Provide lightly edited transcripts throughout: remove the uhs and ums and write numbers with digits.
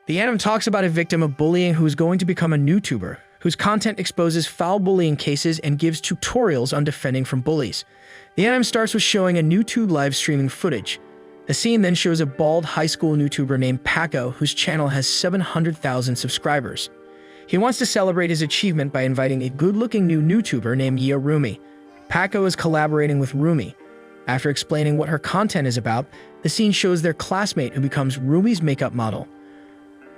The anime talks about a victim of bullying who is going to become a YouTuber, whose content exposes foul bullying cases and gives tutorials on defending from bullies. The anime starts with showing a YouTube live streaming footage. The scene then shows a bald high school YouTuber named Paco, whose channel has 700,000 subscribers. He wants to celebrate his achievement by inviting a good-looking new YouTuber named Rumi. Paco is collaborating with Rumi. After explaining what her content is about, the scene shows their classmate who becomes Rumi's makeup model.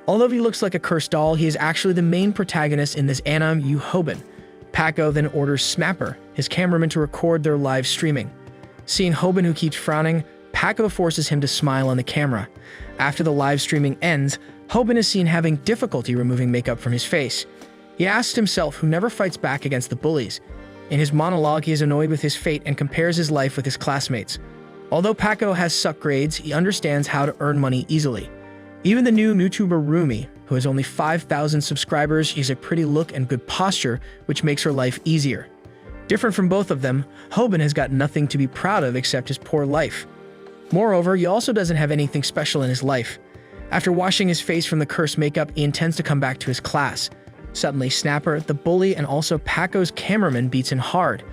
Although he looks like a cursed doll, he is actually the main protagonist in this anime, Hoban. Paco then orders Snapper, his cameraman, to record their live streaming. Seeing Hoban, who keeps frowning, Paco forces him to smile on the camera. After the live streaming ends, Hoban is seen having difficulty removing makeup from his face. He asks himself who never fights back against the bullies. In his monologue, he is annoyed with his fate and compares his life with his classmates. Although Paco has suck grades, he understands how to earn money easily. Even the new YouTuber Rumi, who has only 5,000 subscribers, has a pretty look and good posture, which makes her life easier. Different from both of them, Hoban has got nothing to be proud of except his poor life. Moreover, he also doesn't have anything special in his life. After washing his face from the cursed makeup, he intends to come back to his class. Suddenly, Snapper, the bully, and also Paco's cameraman beats him hard.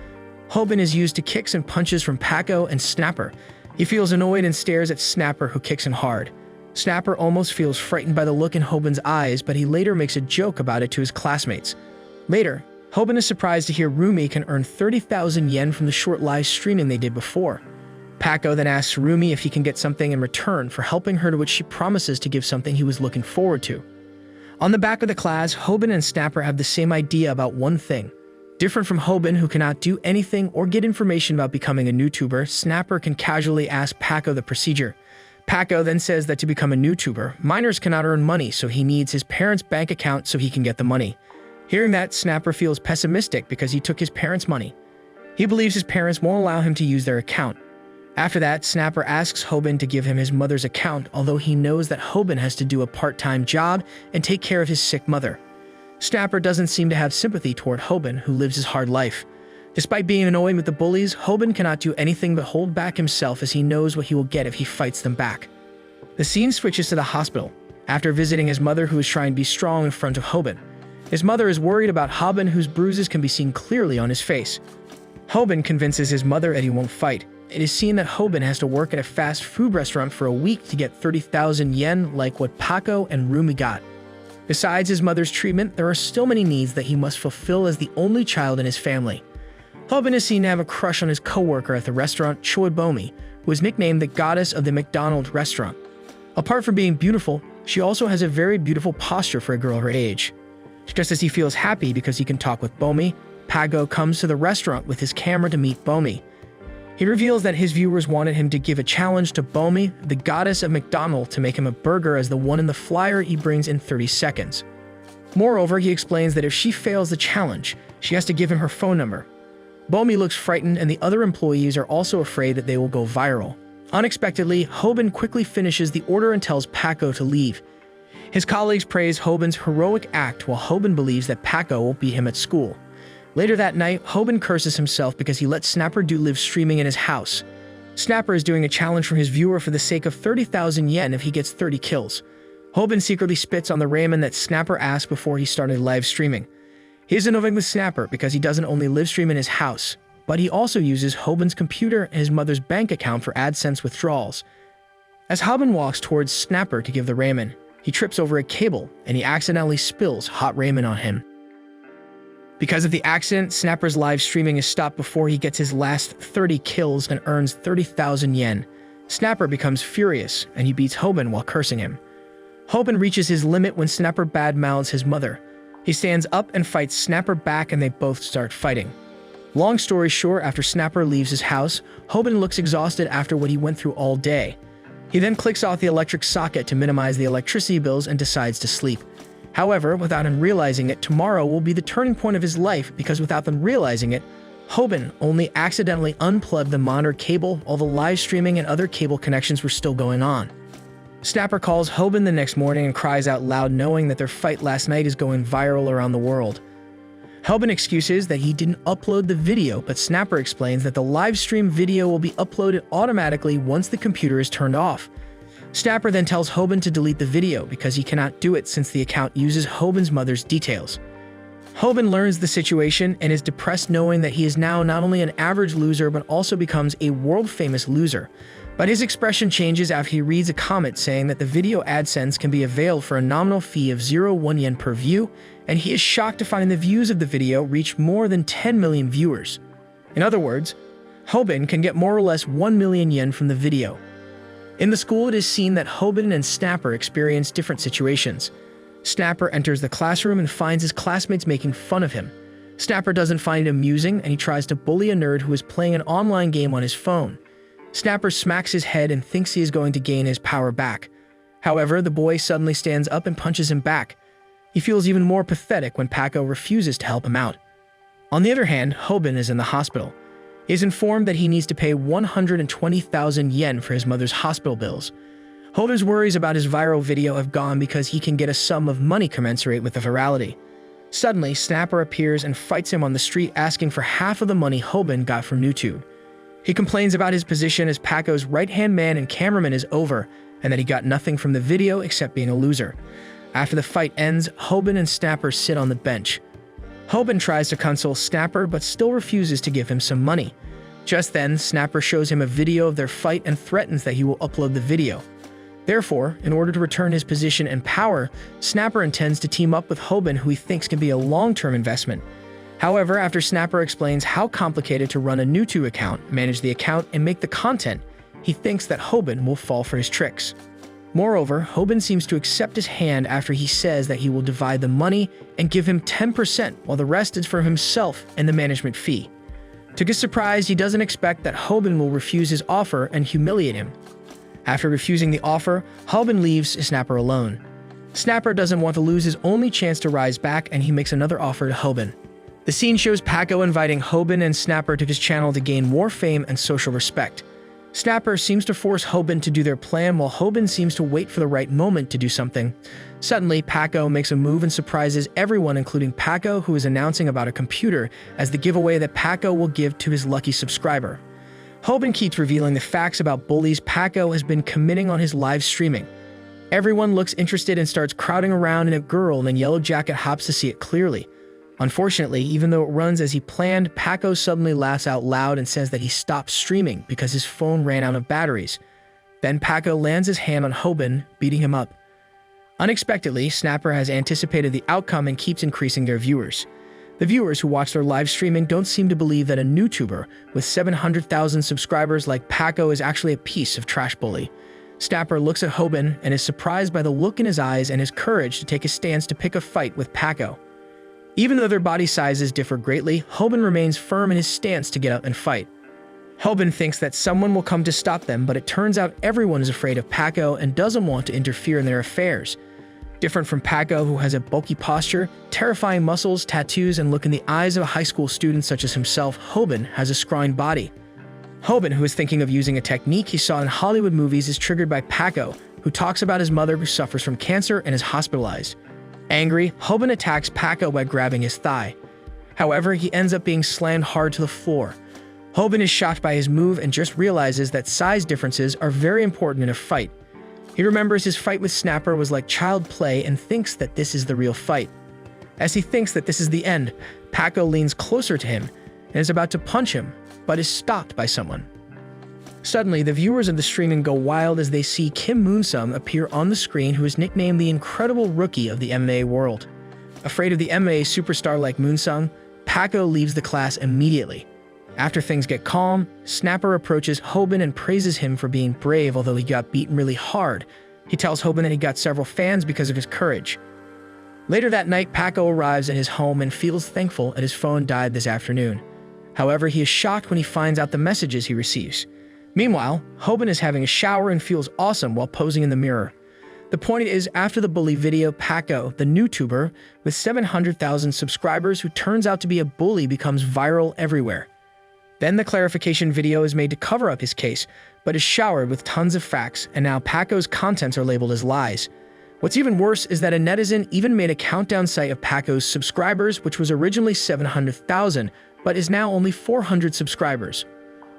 Hoban is used to kicks and punches from Paco and Snapper. He feels annoyed and stares at Snapper, who kicks him hard. Snapper almost feels frightened by the look in Hoban's eyes, but he later makes a joke about it to his classmates. Later, Hoban is surprised to hear Rumi can earn 30,000 yen from the short live streaming they did before. Paco then asks Rumi if he can get something in return for helping her, to which she promises to give something he was looking forward to. On the back of the class, Hoban and Snapper have the same idea about one thing. Different from Hoban, who cannot do anything or get information about becoming a YouTuber, Snapper can casually ask Paco the procedure. Paco then says that to become a YouTuber, minors cannot earn money, so he needs his parents' bank account so he can get the money. Hearing that, Snapper feels pessimistic because he took his parents' money. He believes his parents won't allow him to use their account. After that, Snapper asks Hoban to give him his mother's account, although he knows that Hoban has to do a part-time job and take care of his sick mother. Snapper doesn't seem to have sympathy toward Hoban, who lives his hard life. Despite being annoyed with the bullies, Hoban cannot do anything but hold back himself, as he knows what he will get if he fights them back. The scene switches to the hospital. After visiting his mother, who is trying to be strong in front of Hoban. His mother is worried about Hoban, whose bruises can be seen clearly on his face. Hoban convinces his mother that he won't fight. It is seen that Hoban has to work at a fast food restaurant for a week to get 30,000 yen, like what Paco and Rumi got. Besides his mother's treatment, there are still many needs that he must fulfill as the only child in his family. Hoban is seen to have a crush on his co-worker at the restaurant, Choi Bomi, who is nicknamed the goddess of the McDonald's restaurant. Apart from being beautiful, she also has a very beautiful posture for a girl her age. Just as he feels happy because he can talk with Bomi, Paco comes to the restaurant with his camera to meet Bomi. He reveals that his viewers wanted him to give a challenge to Bomi, the goddess of McDonald's, to make him a burger as the one in the flyer he brings in 30 seconds. Moreover, he explains that if she fails the challenge, she has to give him her phone number. Bomi looks frightened, and the other employees are also afraid that they will go viral. Unexpectedly, Hoban quickly finishes the order and tells Paco to leave. His colleagues praise Hoban's heroic act, while Hoban believes that Paco will beat him at school. Later that night, Hoban curses himself because he let Snapper do live streaming in his house. Snapper is doing a challenge for his viewer for the sake of 30,000 yen if he gets 30 kills. Hoban secretly spits on the ramen that Snapper asked before he started live streaming. He is annoying with Snapper because he doesn't only live stream in his house, but he also uses Hoban's computer and his mother's bank account for AdSense withdrawals. As Hoban walks towards Snapper to give the ramen, he trips over a cable and he accidentally spills hot ramen on him. Because of the accident, Snapper's live streaming is stopped before he gets his last 30 kills and earns 30,000 yen. Snapper becomes furious and he beats Hoban while cursing him. Hoban reaches his limit when Snapper badmouths his mother. He stands up and fights Snapper back, and they both start fighting. Long story short, after Snapper leaves his house, Hoban looks exhausted after what he went through all day. He then clicks off the electric socket to minimize the electricity bills and decides to sleep. However, without him realizing it, tomorrow will be the turning point of his life, because without them realizing it, Hoban only accidentally unplugged the monitor cable while the live streaming and other cable connections were still going on. Snapper calls Hoban the next morning and cries out loud, knowing that their fight last night is going viral around the world. Hoban excuses that he didn't upload the video, but Snapper explains that the live stream video will be uploaded automatically once the computer is turned off. Snapper then tells Hoban to delete the video because he cannot do it since the account uses Hoban's mother's details. Hoban learns the situation and is depressed knowing that he is now not only an average loser but also becomes a world-famous loser. But his expression changes after he reads a comment saying that the video AdSense can be availed for a nominal fee of 0.1 yen per view, and he is shocked to find the views of the video reach more than 10 million viewers. In other words, Hoban can get more or less 1 million yen from the video. In the school, it is seen that Hoban and Snapper experience different situations. Snapper enters the classroom and finds his classmates making fun of him. Snapper doesn't find it amusing and he tries to bully a nerd who is playing an online game on his phone. Snapper smacks his head and thinks he is going to gain his power back. However, the boy suddenly stands up and punches him back. He feels even more pathetic when Paco refuses to help him out. On the other hand, Hoban is in the hospital. He is informed that he needs to pay 120,000 yen for his mother's hospital bills. Hoban's worries about his viral video have gone because he can get a sum of money commensurate with the virality. Suddenly, Snapper appears and fights him on the street asking for half of the money Hoban got from YouTube. He complains about his position as Paco's right-hand man and cameraman is over, and that he got nothing from the video except being a loser. After the fight ends, Hoban and Snapper sit on the bench. Hoban tries to console Snapper but still refuses to give him some money. Just then, Snapper shows him a video of their fight and threatens that he will upload the video. Therefore, in order to return his position and power, Snapper intends to team up with Hoban, who he thinks can be a long-term investment. However, after Snapper explains how complicated to run a YouTube account, manage the account, and make the content, he thinks that Hoban will fall for his tricks. Moreover, Hoban seems to accept his hand after he says that he will divide the money and give him 10% while the rest is for himself and the management fee. To his surprise, he doesn't expect that Hoban will refuse his offer and humiliate him. After refusing the offer, Hoban leaves Snapper alone. Snapper doesn't want to lose his only chance to rise back and he makes another offer to Hoban. The scene shows Paco inviting Hoban and Snapper to his channel to gain more fame and social respect. Snapper seems to force Hoban to do their plan while Hoban seems to wait for the right moment to do something. Suddenly, Paco makes a move and surprises everyone, including Paco, who is announcing about a computer as the giveaway that Paco will give to his lucky subscriber. Hoban keeps revealing the facts about Bullies Paco has been committing on his live streaming. Everyone looks interested and starts crowding around, and a girl in a yellow jacket hops to see it clearly. Unfortunately, even though it runs as he planned, Paco suddenly laughs out loud and says that he stopped streaming because his phone ran out of batteries. Then Paco lands his hand on Hoban, beating him up. Unexpectedly, Snapper has anticipated the outcome and keeps increasing their viewers. The viewers who watch their live streaming don't seem to believe that a YouTuber with 700,000 subscribers like Paco is actually a piece of trash bully. Snapper looks at Hoban and is surprised by the look in his eyes and his courage to take a stance to pick a fight with Paco. Even though their body sizes differ greatly, Hoban remains firm in his stance to get up and fight. Hoban thinks that someone will come to stop them, but it turns out everyone is afraid of Paco and doesn't want to interfere in their affairs. Different from Paco, who has a bulky posture, terrifying muscles, tattoos, and look in the eyes of a high school student such as himself, Hoban has a scrawny body. Hoban, who is thinking of using a technique he saw in Hollywood movies, is triggered by Paco, who talks about his mother who suffers from cancer and is hospitalized. Angry, Hoban attacks Paco by grabbing his thigh. However, he ends up being slammed hard to the floor. Hoban is shocked by his move and just realizes that size differences are very important in a fight. He remembers his fight with Snapper was like child play and thinks that this is the real fight. As he thinks that this is the end, Paco leans closer to him and is about to punch him, but is stopped by someone. Suddenly, the viewers of the streaming go wild as they see Kim Moonsung appear on the screen, who is nicknamed the Incredible Rookie of the MMA world. Afraid of the MMA superstar like Moonsung, Paco leaves the class immediately. After things get calm, Snapper approaches Hoban and praises him for being brave although he got beaten really hard. He tells Hoban that he got several fans because of his courage. Later that night, Paco arrives at his home and feels thankful that his phone died this afternoon. However, he is shocked when he finds out the messages he receives. Meanwhile, Hoban is having a shower and feels awesome while posing in the mirror. The point is, after the bully video, Paco, the YouTuber with 700,000 subscribers who turns out to be a bully, becomes viral everywhere. Then the clarification video is made to cover up his case, but is showered with tons of facts, and now Paco's contents are labeled as lies. What's even worse is that a netizen even made a countdown site of Paco's subscribers, which was originally 700,000, but is now only 400 subscribers.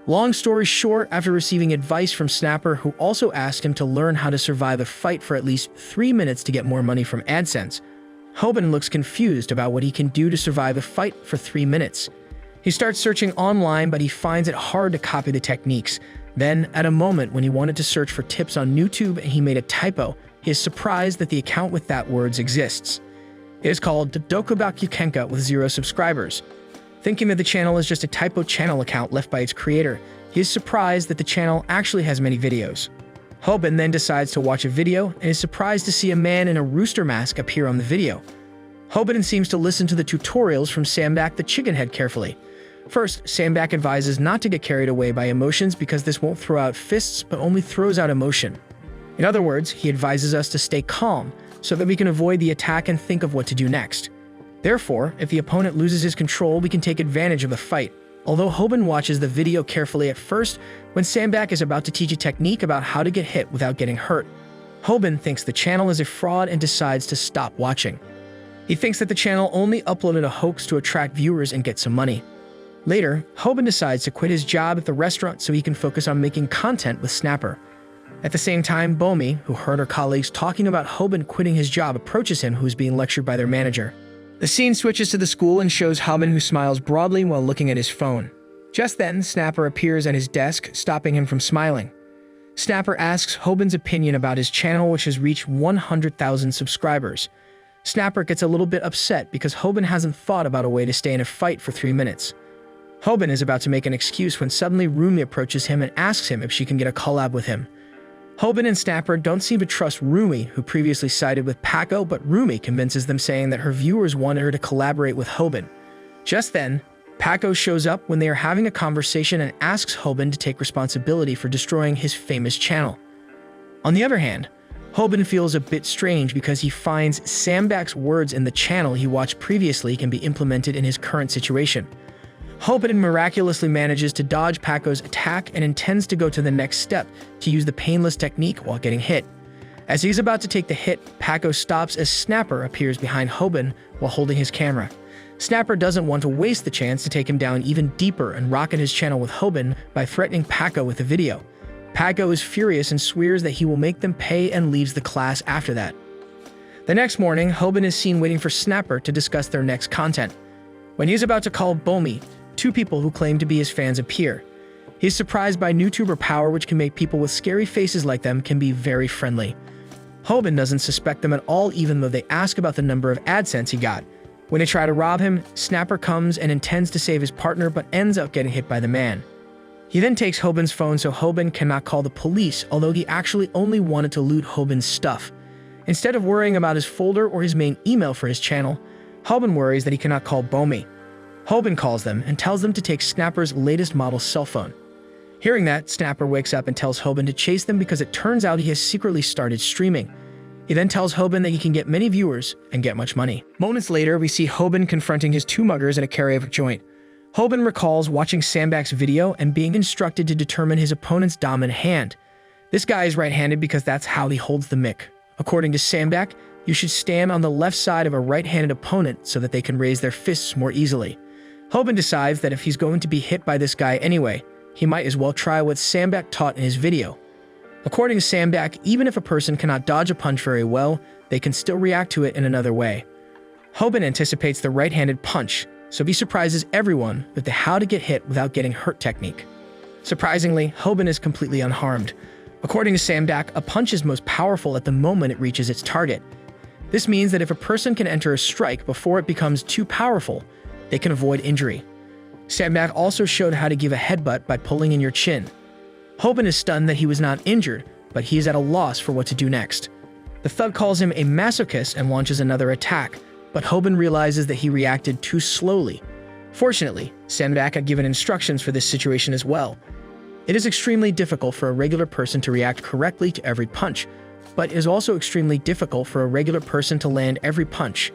Long story short, after receiving advice from Snapper, who also asked him to learn how to survive a fight for at least 3 minutes to get more money from AdSense, Hoban looks confused about what he can do to survive a fight for 3 minutes. He starts searching online, but he finds it hard to copy the techniques. Then, at a moment when he wanted to search for tips on YouTube and he made a typo, he is surprised that the account with that words exists. It is called Dokubakukenka with 0 subscribers. Thinking that the channel is just a typo channel account left by its creator, he is surprised that the channel actually has many videos. Hoban then decides to watch a video and is surprised to see a man in a rooster mask appear on the video. Hoban seems to listen to the tutorials from Sambak the Chickenhead carefully. First, Sambak advises not to get carried away by emotions because this won't throw out fists but only throws out emotion. In other words, he advises us to stay calm so that we can avoid the attack and think of what to do next. Therefore, if the opponent loses his control, we can take advantage of the fight. Although Hoban watches the video carefully at first, when Sambak is about to teach a technique about how to get hit without getting hurt, Hoban thinks the channel is a fraud and decides to stop watching. He thinks that the channel only uploaded a hoax to attract viewers and get some money. Later, Hoban decides to quit his job at the restaurant so he can focus on making content with Snapper. At the same time, Bomi, who heard her colleagues talking about Hoban quitting his job, approaches him, who is being lectured by their manager. The scene switches to the school and shows Hoban, who smiles broadly while looking at his phone. Just then, Snapper appears at his desk, stopping him from smiling. Snapper asks Hoban's opinion about his channel, which has reached 100,000 subscribers. Snapper gets a little bit upset because Hoban hasn't thought about a way to stay in a fight for 3 minutes. Hoban is about to make an excuse when suddenly Rumi approaches him and asks him if she can get a collab with him. Hoban and Snapper don't seem to trust Rumi, who previously sided with Paco, but Rumi convinces them, saying that her viewers wanted her to collaborate with Hoban. Just then, Paco shows up when they are having a conversation and asks Hoban to take responsibility for destroying his famous channel. On the other hand, Hoban feels a bit strange because he finds Sambak's words in the channel he watched previously can be implemented in his current situation. Hoban miraculously manages to dodge Paco's attack and intends to go to the next step to use the painless technique while getting hit. As he's about to take the hit, Paco stops as Snapper appears behind Hoban while holding his camera. Snapper doesn't want to waste the chance to take him down even deeper and rocket his channel with Hoban by threatening Paco with the video. Paco is furious and swears that he will make them pay and leaves the class after that. The next morning, Hoban is seen waiting for Snapper to discuss their next content. When he's about to call Bomi, 2 people who claim to be his fans appear. He's surprised by YouTuber power, which can make people with scary faces like them can be very friendly. Hoban doesn't suspect them at all, even though they ask about the number of AdSense he got. When they try to rob him, Snapper comes and intends to save his partner but ends up getting hit by the man. He then takes Hoban's phone so Hoban cannot call the police, although he actually only wanted to loot Hoban's stuff. Instead of worrying about his folder or his main email for his channel, Hoban worries that he cannot call Bomi. Hoban calls them and tells them to take Snapper's latest model cell phone. Hearing that, Snapper wakes up and tells Hoban to chase them because it turns out he has secretly started streaming. He then tells Hoban that he can get many viewers and get much money. Moments later, we see Hoban confronting his 2 muggers at a karaoke joint. Hoban recalls watching Sambak's video and being instructed to determine his opponent's dominant hand. This guy is right-handed because that's how he holds the mic. According to Sambak, you should stand on the left side of a right-handed opponent so that they can raise their fists more easily. Hoban decides that if he's going to be hit by this guy anyway, he might as well try what Sambak taught in his video. According to Sambak, even if a person cannot dodge a punch very well, they can still react to it in another way. Hoban anticipates the right-handed punch, so he surprises everyone with the how to get hit without getting hurt technique. Surprisingly, Hoban is completely unharmed. According to Sambak, a punch is most powerful at the moment it reaches its target. This means that if a person can enter a strike before it becomes too powerful, they can avoid injury. Sambak also showed how to give a headbutt by pulling in your chin. Hoban is stunned that he was not injured, but he is at a loss for what to do next. The thug calls him a masochist and launches another attack, but Hoban realizes that he reacted too slowly. Fortunately, Sambak had given instructions for this situation as well. It is extremely difficult for a regular person to react correctly to every punch, but it is also extremely difficult for a regular person to land every punch.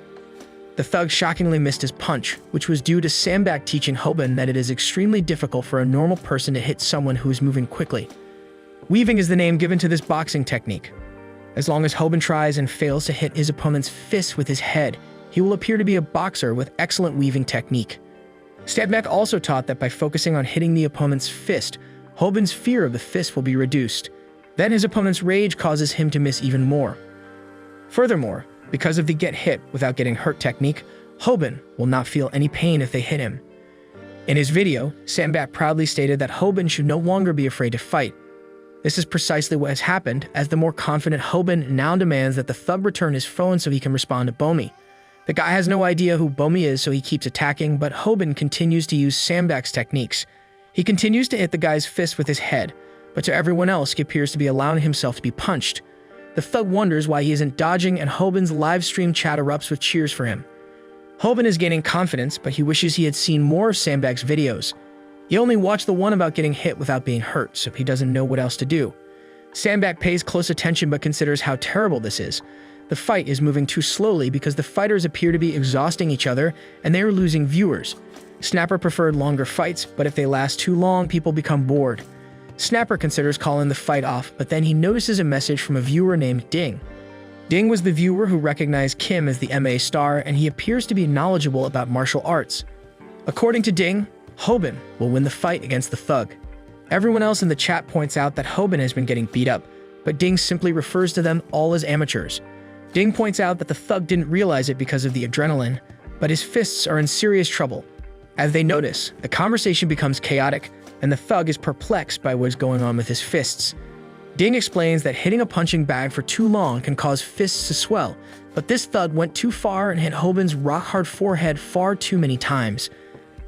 The thug shockingly missed his punch, which was due to Sambak teaching Hoban that it is extremely difficult for a normal person to hit someone who is moving quickly. Weaving is the name given to this boxing technique. As long as Hoban tries and fails to hit his opponent's fist with his head, he will appear to be a boxer with excellent weaving technique. Stanback also taught that by focusing on hitting the opponent's fist, Hoban's fear of the fist will be reduced. Then his opponent's rage causes him to miss even more. Furthermore, because of the get hit without getting hurt technique, Hoban will not feel any pain if they hit him. In his video, Stanback proudly stated that Hoban should no longer be afraid to fight. This is precisely what has happened, as the more confident Hoban now demands that the thug return his phone so he can respond to Bomi. The guy has no idea who Bomi is, so he keeps attacking, but Hoban continues to use Stanback's techniques. He continues to hit the guy's fist with his head, but to everyone else he appears to be allowing himself to be punched. The thug wonders why he isn't dodging, and Hoban's live stream chat erupts with cheers for him. Hoban is gaining confidence, but he wishes he had seen more of Stanback's videos. He only watched the one about getting hit without being hurt, so he doesn't know what else to do. Stanback pays close attention but considers how terrible this is. The fight is moving too slowly because the fighters appear to be exhausting each other and they are losing viewers. Snapper preferred longer fights, but if they last too long, people become bored. Snapper considers calling the fight off, but then he notices a message from a viewer named Ding. Ding was the viewer who recognized Kim as the MA star, and he appears to be knowledgeable about martial arts. According to Ding, Hoban will win the fight against the thug. Everyone else in the chat points out that Hoban has been getting beat up, but Ding simply refers to them all as amateurs. Ding points out that the thug didn't realize it because of the adrenaline, but his fists are in serious trouble. As they notice, the conversation becomes chaotic, and the thug is perplexed by what is going on with his fists. Ding explains that hitting a punching bag for too long can cause fists to swell, but this thug went too far and hit Hoban's rock-hard forehead far too many times.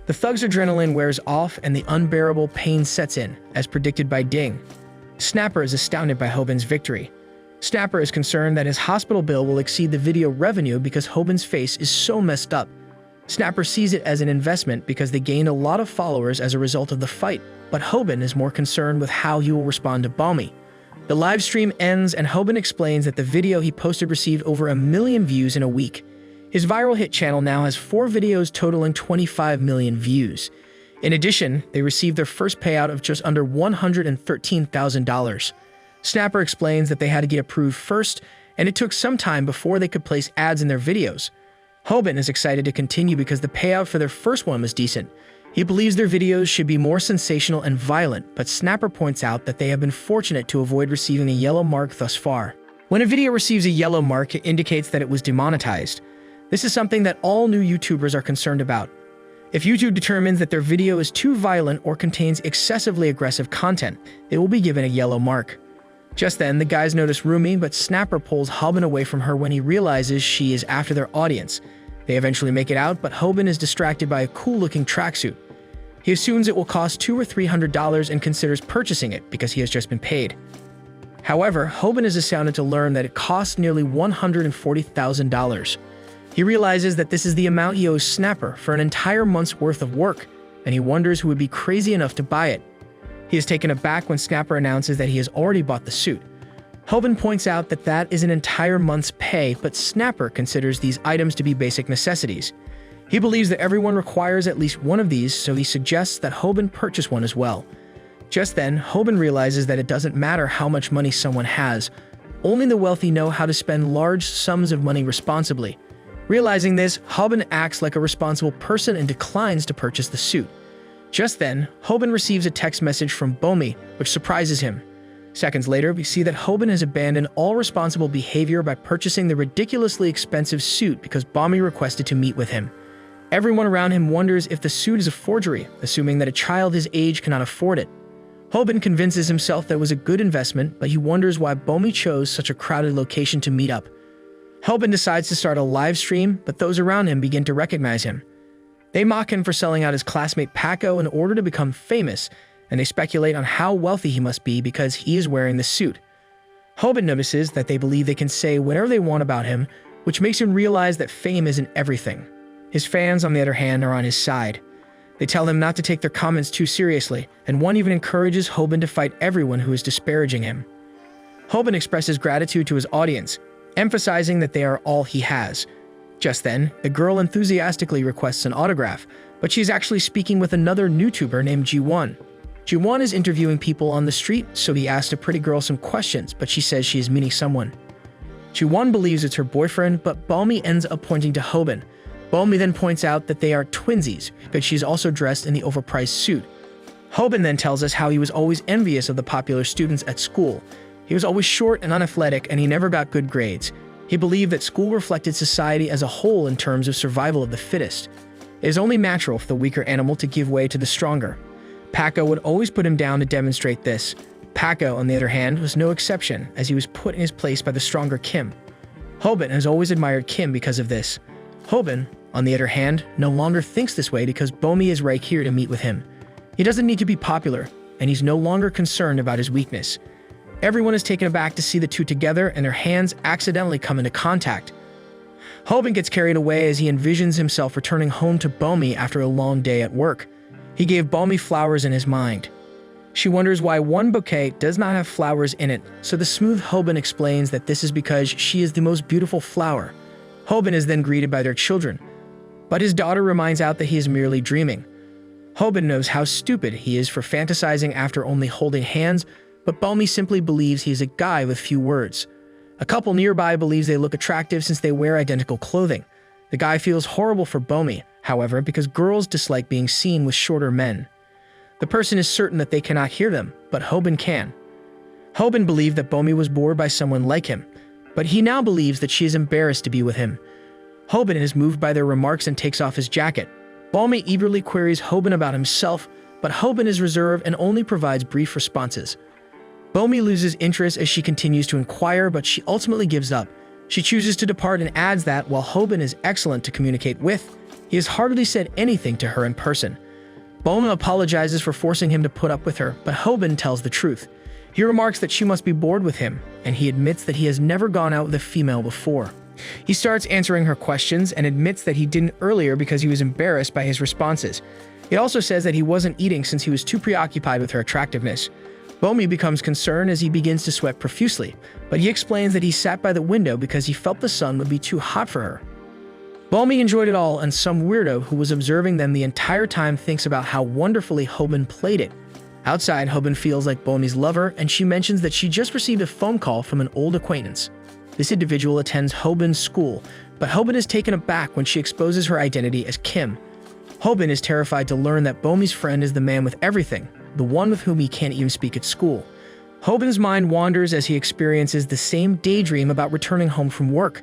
The thug's adrenaline wears off and the unbearable pain sets in, as predicted by Ding. Snapper is astounded by Hoban's victory. Snapper is concerned that his hospital bill will exceed the video revenue because Hoban's face is so messed up. Snapper sees it as an investment because they gained a lot of followers as a result of the fight, but Hoban is more concerned with how he will respond to Bomi. The live stream ends and Hoban explains that the video he posted received over 1 million views in a week. His viral hit channel now has 4 videos totaling 25 million views. In addition, they received their first payout of just under $113,000. Snapper explains that they had to get approved first, and it took some time before they could place ads in their videos. Hoban is excited to continue because the payout for their first one was decent. He believes their videos should be more sensational and violent, but Snapper points out that they have been fortunate to avoid receiving a yellow mark thus far. When a video receives a yellow mark, it indicates that it was demonetized. This is something that all new YouTubers are concerned about. If YouTube determines that their video is too violent or contains excessively aggressive content, it will be given a yellow mark. Just then, the guys notice Rumi, but Snapper pulls Hoban away from her when he realizes she is after their audience. They eventually make it out, but Hoban is distracted by a cool-looking tracksuit. He assumes it will cost $200 or $300 and considers purchasing it because he has just been paid. However, Hoban is astounded to learn that it costs nearly $140,000. He realizes that this is the amount he owes Snapper for an entire month's worth of work, and he wonders who would be crazy enough to buy it. He is taken aback when Snapper announces that he has already bought the suit. Hoban points out that that is an entire month's pay, but Snapper considers these items to be basic necessities. He believes that everyone requires at least one of these, so he suggests that Hoban purchase one as well. Just then, Hoban realizes that it doesn't matter how much money someone has. Only the wealthy know how to spend large sums of money responsibly. Realizing this, Hoban acts like a responsible person and declines to purchase the suit. Just then, Hoban receives a text message from Bomi, which surprises him. Seconds later, we see that Hoban has abandoned all responsible behavior by purchasing the ridiculously expensive suit because Bomi requested to meet with him. Everyone around him wonders if the suit is a forgery, assuming that a child his age cannot afford it. Hoban convinces himself that it was a good investment, but he wonders why Bomi chose such a crowded location to meet up. Hoban decides to start a live stream, but those around him begin to recognize him. They mock him for selling out his classmate Paco in order to become famous, and they speculate on how wealthy he must be because he is wearing the suit. Hoban notices that they believe they can say whatever they want about him, which makes him realize that fame isn't everything. His fans, on the other hand, are on his side. They tell him not to take their comments too seriously, and one even encourages Hoban to fight everyone who is disparaging him. Hoban expresses gratitude to his audience, emphasizing that they are all he has. Just then, the girl enthusiastically requests an autograph, but she is actually speaking with another YouTuber named G1. G1 is interviewing people on the street, so he asks a pretty girl some questions, but she says she is meeting someone. G1 believes it's her boyfriend, but Balmy ends up pointing to Hoban. Bomi then points out that they are twinsies, but she's also dressed in the overpriced suit. Hoban then tells us how he was always envious of the popular students at school. He was always short and unathletic, and he never got good grades. He believed that school reflected society as a whole in terms of survival of the fittest. It is only natural for the weaker animal to give way to the stronger. Paco would always put him down to demonstrate this. Paco, on the other hand, was no exception, as he was put in his place by the stronger Kim. Hoban has always admired Kim because of this. Hoban, on the other hand, no longer thinks this way because Bomi is right here to meet with him. He doesn't need to be popular, and he's no longer concerned about his weakness. Everyone is taken aback to see the two together, and their hands accidentally come into contact. Hoban gets carried away as he envisions himself returning home to Bomi after a long day at work. He gave Bomi flowers in his mind. She wonders why one bouquet does not have flowers in it, so the smooth Hoban explains that this is because she is the most beautiful flower. Hoban is then greeted by their children, but his daughter reminds out that he is merely dreaming. Hoban knows how stupid he is for fantasizing after only holding hands, but Bomi simply believes he is a guy with few words. A couple nearby believes they look attractive since they wear identical clothing. The guy feels horrible for Bomi, however, because girls dislike being seen with shorter men. The person is certain that they cannot hear them, but Hoban can. Hoban believed that Bomi was bored by someone like him, but he now believes that she is embarrassed to be with him. Hoban is moved by their remarks and takes off his jacket. Bomi eagerly queries Hoban about himself, but Hoban is reserved and only provides brief responses. Bomi loses interest as she continues to inquire, but she ultimately gives up. She chooses to depart and adds that, while Hoban is excellent to communicate with, he has hardly said anything to her in person. Bomi apologizes for forcing him to put up with her, but Hoban tells the truth. He remarks that she must be bored with him, and he admits that he has never gone out with a female before. He starts answering her questions and admits that he didn't earlier because he was embarrassed by his responses. He also says that he wasn't eating since he was too preoccupied with her attractiveness. Bomi becomes concerned as he begins to sweat profusely, but he explains that he sat by the window because he felt the sun would be too hot for her. Bomi enjoyed it all, and some weirdo who was observing them the entire time thinks about how wonderfully Hoban played it. Outside, Hoban feels like Bomi's lover, and she mentions that she just received a phone call from an old acquaintance. This individual attends Hoban's school, but Hoban is taken aback when she exposes her identity as Kim. Hoban is terrified to learn that Bomi's friend is the man with everything, the one with whom he can't even speak at school. Hoban's mind wanders as he experiences the same daydream about returning home from work.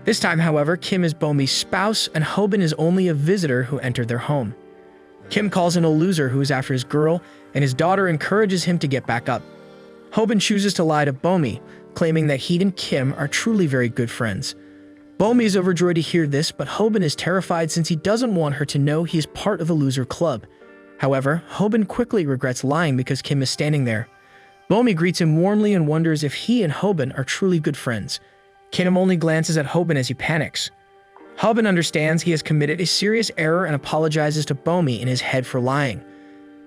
This time, however, Kim is Bomi's spouse, and Hoban is only a visitor who entered their home. Kim calls him a loser who is after his girl, and his daughter encourages him to get back up. Hoban chooses to lie to Bomi, claiming that he and Kim are truly very good friends. Bomi is overjoyed to hear this, but Hoban is terrified since he doesn't want her to know he is part of the loser club. However, Hoban quickly regrets lying because Kim is standing there. Bomi greets him warmly and wonders if he and Hoban are truly good friends. Kim only glances at Hoban as he panics. Hoban understands he has committed a serious error and apologizes to Bomi in his head for lying.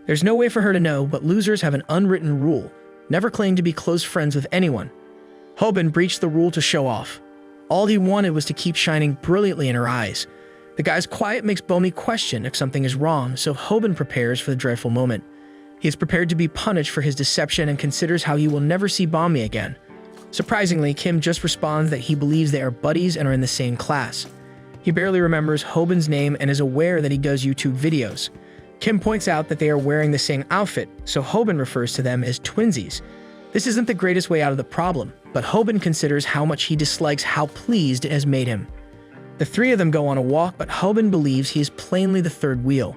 There's no way for her to know, but losers have an unwritten rule: never claim to be close friends with anyone. Hoban breached the rule to show off. All he wanted was to keep shining brilliantly in her eyes. The guy's quiet makes Bomi question if something is wrong, so Hoban prepares for the dreadful moment. He is prepared to be punished for his deception and considers how he will never see Bomi again. Surprisingly, Kim just responds that he believes they are buddies and are in the same class. He barely remembers Hoban's name and is aware that he does YouTube videos. Kim points out that they are wearing the same outfit, so Hoban refers to them as twinsies. This isn't the greatest way out of the problem, but Hoban considers how much he dislikes how pleased it has made him. The three of them go on a walk, but Hoban believes he is plainly the third wheel.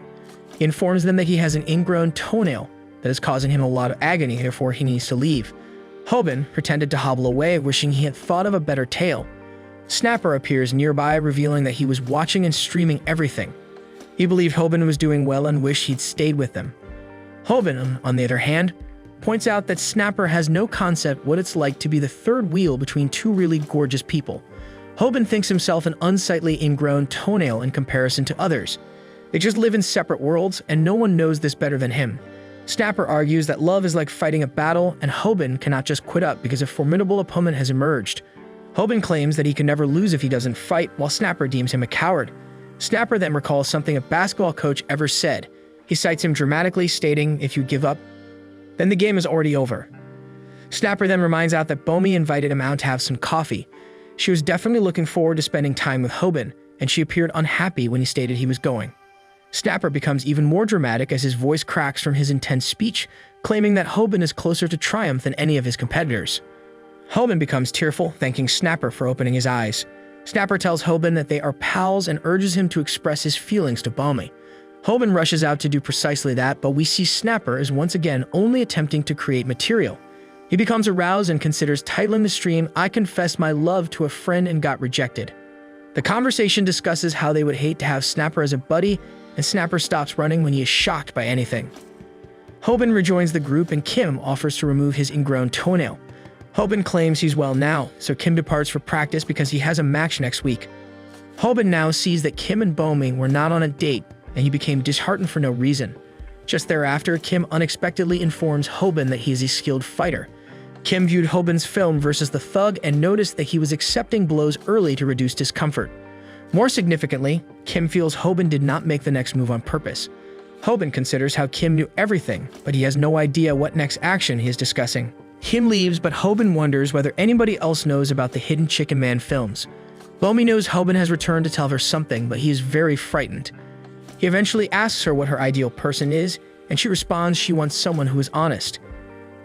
He informs them that he has an ingrown toenail that is causing him a lot of agony, therefore he needs to leave. Hoban pretended to hobble away, wishing he had thought of a better tale. Snapper appears nearby, revealing that he was watching and streaming everything. He believed Hoban was doing well and wished he'd stayed with them. Hoban, on the other hand, points out that Snapper has no concept what it's like to be the third wheel between two really gorgeous people. Hoban thinks himself an unsightly ingrown toenail in comparison to others. They just live in separate worlds, and no one knows this better than him. Snapper argues that love is like fighting a battle, and Hoban cannot just quit up because a formidable opponent has emerged. Hoban claims that he can never lose if he doesn't fight, while Snapper deems him a coward. Snapper then recalls something a basketball coach ever said. He cites him dramatically, stating, "If you give up, then the game is already over." Snapper then reminds out that Bomi invited him out to have some coffee. She was definitely looking forward to spending time with Hoban, and she appeared unhappy when he stated he was going. Snapper becomes even more dramatic as his voice cracks from his intense speech, claiming that Hoban is closer to triumph than any of his competitors. Hoban becomes tearful, thanking Snapper for opening his eyes. Snapper tells Hoban that they are pals and urges him to express his feelings to Balmy. Hoban rushes out to do precisely that, but we see Snapper as once again only attempting to create material. He becomes aroused and considers titling the stream, "I confessed my love to a friend and got rejected." The conversation discusses how they would hate to have Snapper as a buddy, and Snapper stops running when he is shocked by anything. Hoban rejoins the group and Kim offers to remove his ingrown toenail. Hoban claims he's well now, so Kim departs for practice because he has a match next week. Hoban now sees that Kim and Balmy were not on a date, and he became disheartened for no reason. Just thereafter, Kim unexpectedly informs Hoban that he is a skilled fighter. Kim viewed Hoban's film versus the Thug and noticed that he was accepting blows early to reduce discomfort. More significantly, Kim feels Hoban did not make the next move on purpose. Hoban considers how Kim knew everything, but he has no idea what next action he is discussing. Kim leaves, but Hoban wonders whether anybody else knows about the hidden Chicken Man films. Balmy knows Hoban has returned to tell her something, but he is very frightened. He eventually asks her what her ideal person is, and she responds she wants someone who is honest.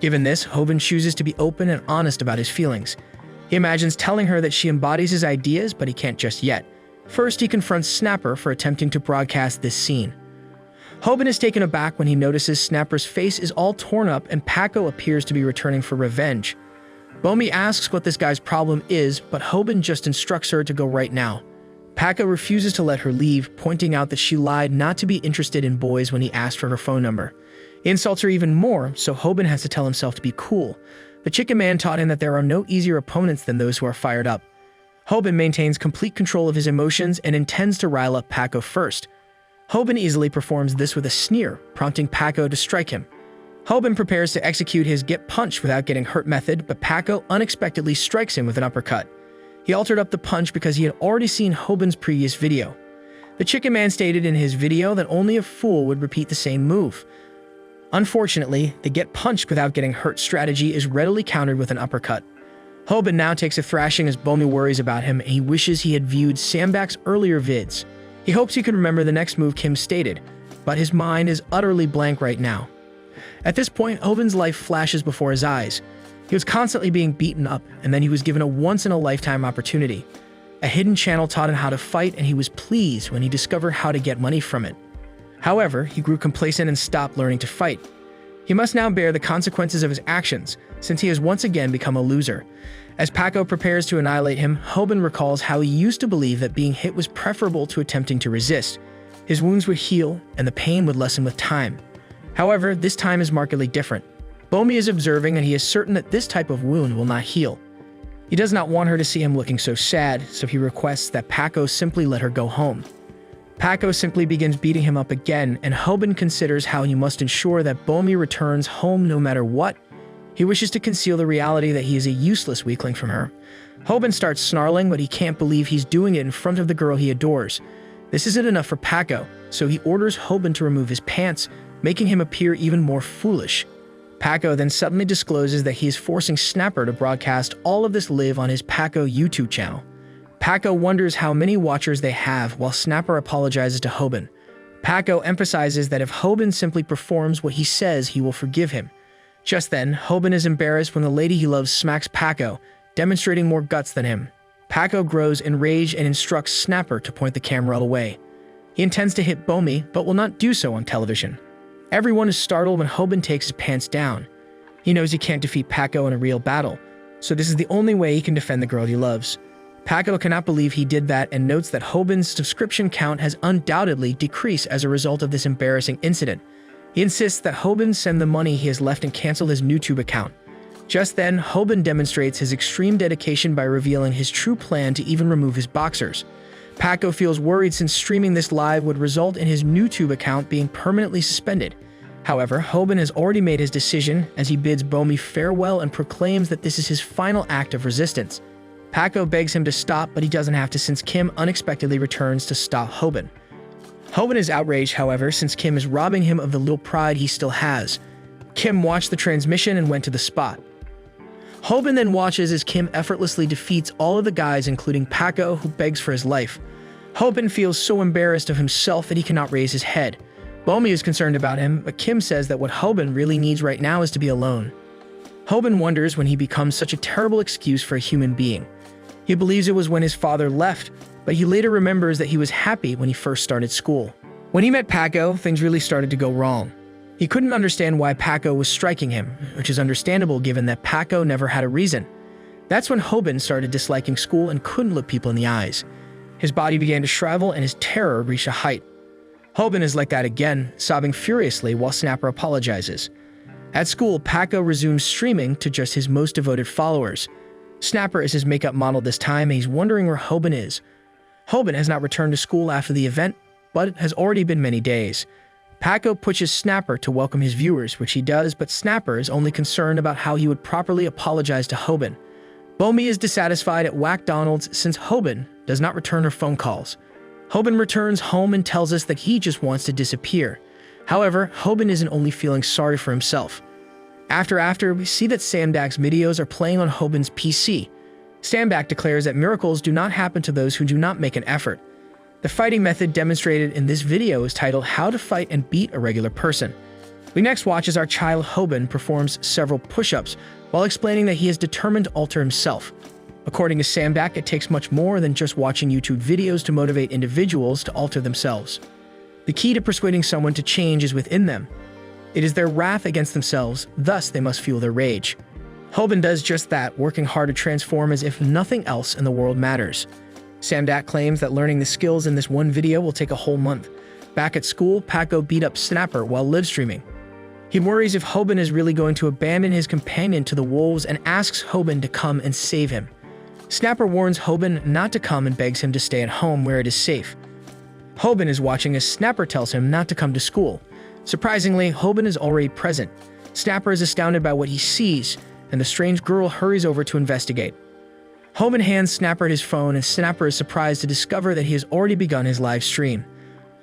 Given this, Hoban chooses to be open and honest about his feelings. He imagines telling her that she embodies his ideas, but he can't just yet. First, he confronts Snapper for attempting to broadcast this scene. Hoban is taken aback when he notices Snapper's face is all torn up and Paco appears to be returning for revenge. Balmy asks what this guy's problem is, but Hoban just instructs her to go right now. Paco refuses to let her leave, pointing out that she lied not to be interested in boys when he asked for her phone number. He insults her even more, so Hoban has to tell himself to be cool. The Chicken Man taught him that there are no easier opponents than those who are fired up. Hoban maintains complete control of his emotions and intends to rile up Paco first. Hoban easily performs this with a sneer, prompting Paco to strike him. Hoban prepares to execute his get punched without getting hurt method, but Paco unexpectedly strikes him with an uppercut. He altered up the punch because he had already seen Hoban's previous video. The Chicken Man stated in his video that only a fool would repeat the same move. Unfortunately, the get punched without getting hurt strategy is readily countered with an uppercut. Hoban now takes a thrashing as Balmy worries about him, and he wishes he had viewed Sambak's earlier vids. He hopes he could remember the next move Kim stated, but his mind is utterly blank right now. At this point, Hoban's life flashes before his eyes. He was constantly being beaten up, and then he was given a once-in-a-lifetime opportunity. A hidden channel taught him how to fight, and he was pleased when he discovered how to get money from it. However, he grew complacent and stopped learning to fight. He must now bear the consequences of his actions, since he has once again become a loser. As Paco prepares to annihilate him, Hoban recalls how he used to believe that being hit was preferable to attempting to resist. His wounds would heal, and the pain would lessen with time. However, this time is markedly different. Balmy is observing, and he is certain that this type of wound will not heal. He does not want her to see him looking so sad, so he requests that Paco simply let her go home. Paco simply begins beating him up again, and Hoban considers how he must ensure that Balmy returns home no matter what. He wishes to conceal the reality that he is a useless weakling from her. Hoban starts snarling, but he can't believe he's doing it in front of the girl he adores. This isn't enough for Paco, so he orders Hoban to remove his pants, making him appear even more foolish. Paco then suddenly discloses that he is forcing Snapper to broadcast all of this live on his Paco YouTube channel. Paco wonders how many watchers they have, while Snapper apologizes to Hoban. Paco emphasizes that if Hoban simply performs what he says, he will forgive him. Just then, Hoban is embarrassed when the lady he loves smacks Paco, demonstrating more guts than him. Paco grows enraged and instructs Snapper to point the camera away. He intends to hit Balmy, but will not do so on television. Everyone is startled when Hoban takes his pants down. He knows he can't defeat Paco in a real battle, so this is the only way he can defend the girl he loves. Paco cannot believe he did that and notes that Hoban's subscription count has undoubtedly decreased as a result of this embarrassing incident. He insists that Hoban send the money he has left and cancel his YouTube account. Just then, Hoban demonstrates his extreme dedication by revealing his true plan to even remove his boxers. Paco feels worried since streaming this live would result in his YouTube account being permanently suspended. However, Hoban has already made his decision as he bids Balmy farewell and proclaims that this is his final act of resistance. Paco begs him to stop, but he doesn't have to since Kim unexpectedly returns to stop Hoban. Hoban is outraged, however, since Kim is robbing him of the little pride he still has. Kim watched the transmission and went to the spot. Hoban then watches as Kim effortlessly defeats all of the guys, including Paco, who begs for his life. Hobin feels so embarrassed of himself that he cannot raise his head. Bomi is concerned about him, but Kim says that what Hobin really needs right now is to be alone. Hobin wonders when he becomes such a terrible excuse for a human being. He believes it was when his father left, but he later remembers that he was happy when he first started school. When he met Paco, things really started to go wrong. He couldn't understand why Paco was striking him, which is understandable given that Paco never had a reason. That's when Hobin started disliking school and couldn't look people in the eyes. His body began to shrivel and his terror reached a height. Hobin is like that again, sobbing furiously while Snapper apologizes. At school, Paco resumes streaming to just his most devoted followers. Snapper is his makeup model this time and he's wondering where Hobin is. Hobin has not returned to school after the event, but it has already been many days. Paco pushes Snapper to welcome his viewers, which he does, but Snapper is only concerned about how he would properly apologize to Hobin. Bomi is dissatisfied at Whackdonald's since Hobin does not return her phone calls. Hobin returns home and tells us that he just wants to disappear. However, Hobin isn't only feeling sorry for himself. After, we see that Samdak's videos are playing on Hobin's PC. Samdak declares that miracles do not happen to those who do not make an effort. The fighting method demonstrated in this video is titled How to Fight and Beat a Regular Person. We next watch as our child Hobin performs several push-ups while explaining that he is determined to alter himself. According to Samdak, it takes much more than just watching YouTube videos to motivate individuals to alter themselves. The key to persuading someone to change is within them. It is their wrath against themselves, thus they must fuel their rage. Hobin does just that, working hard to transform as if nothing else in the world matters. Samdak claims that learning the skills in this one video will take a whole month. Back at school, Paco beat up Snapper while live streaming. He worries if Hobin is really going to abandon his companion to the wolves and asks Hobin to come and save him. Snapper warns Hobin not to come and begs him to stay at home where it is safe. Hobin is watching as Snapper tells him not to come to school. Surprisingly, Hobin is already present. Snapper is astounded by what he sees, and the strange girl hurries over to investigate. Hobin hands Snapper his phone, and Snapper is surprised to discover that he has already begun his live stream.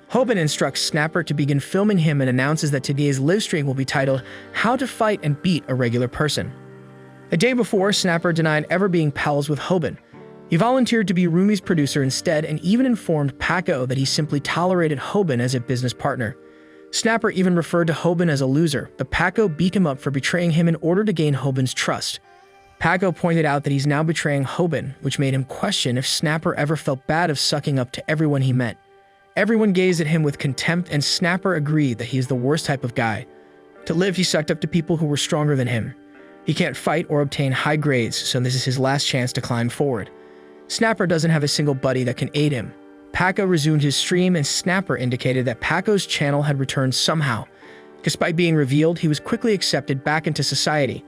Hobin instructs Snapper to begin filming him and announces that today's live stream will be titled How to Fight and Beat a Regular Person. A day before, Snapper denied ever being pals with Hobin. He volunteered to be Rumi's producer instead and even informed Paco that he simply tolerated Hobin as a business partner. Snapper even referred to Hobin as a loser, but Paco beat him up for betraying him in order to gain Hobin's trust. Paco pointed out that he's now betraying Hobin, which made him question if Snapper ever felt bad of sucking up to everyone he met. Everyone gazed at him with contempt, and Snapper agreed that he is the worst type of guy. To live, he sucked up to people who were stronger than him. He can't fight or obtain high grades, so this is his last chance to climb forward. Snapper doesn't have a single buddy that can aid him. Paco resumed his stream, and Snapper indicated that Paco's channel had returned somehow. Despite being revealed, he was quickly accepted back into society.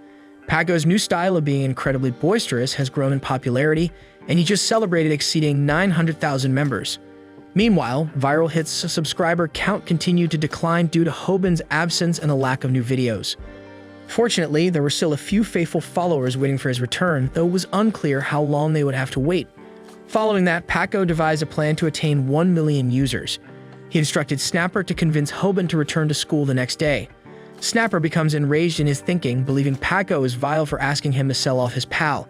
Paco's new style of being incredibly boisterous has grown in popularity, and he just celebrated exceeding 900,000 members. Meanwhile, Viral Hits' subscriber count continued to decline due to Hobin's absence and the lack of new videos. Fortunately, there were still a few faithful followers waiting for his return, though it was unclear how long they would have to wait. Following that, Paco devised a plan to attain 1 million users. He instructed Snapper to convince Hobin to return to school the next day. Snapper becomes enraged in his thinking, believing Paco is vile for asking him to sell off his pal.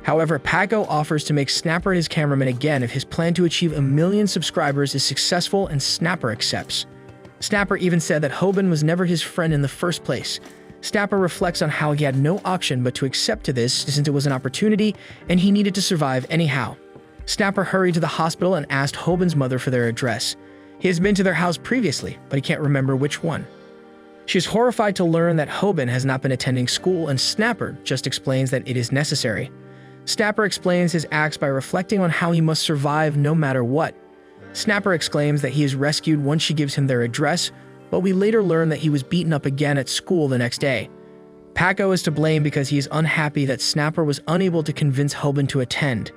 However, Paco offers to make Snapper his cameraman again if his plan to achieve 1 million subscribers is successful, and Snapper accepts. Snapper even said that Hobin was never his friend in the first place. Snapper reflects on how he had no option but to accept to this since it was an opportunity and he needed to survive anyhow. Snapper hurried to the hospital and asked Hobin's mother for their address. He has been to their house previously, but he can't remember which one. She is horrified to learn that Hobin has not been attending school, and Snapper just explains that it is necessary. Snapper explains his acts by reflecting on how he must survive no matter what. Snapper exclaims that he is rescued once she gives him their address, but we later learn that he was beaten up again at school the next day. Paco is to blame because he is unhappy that Snapper was unable to convince Hobin to attend.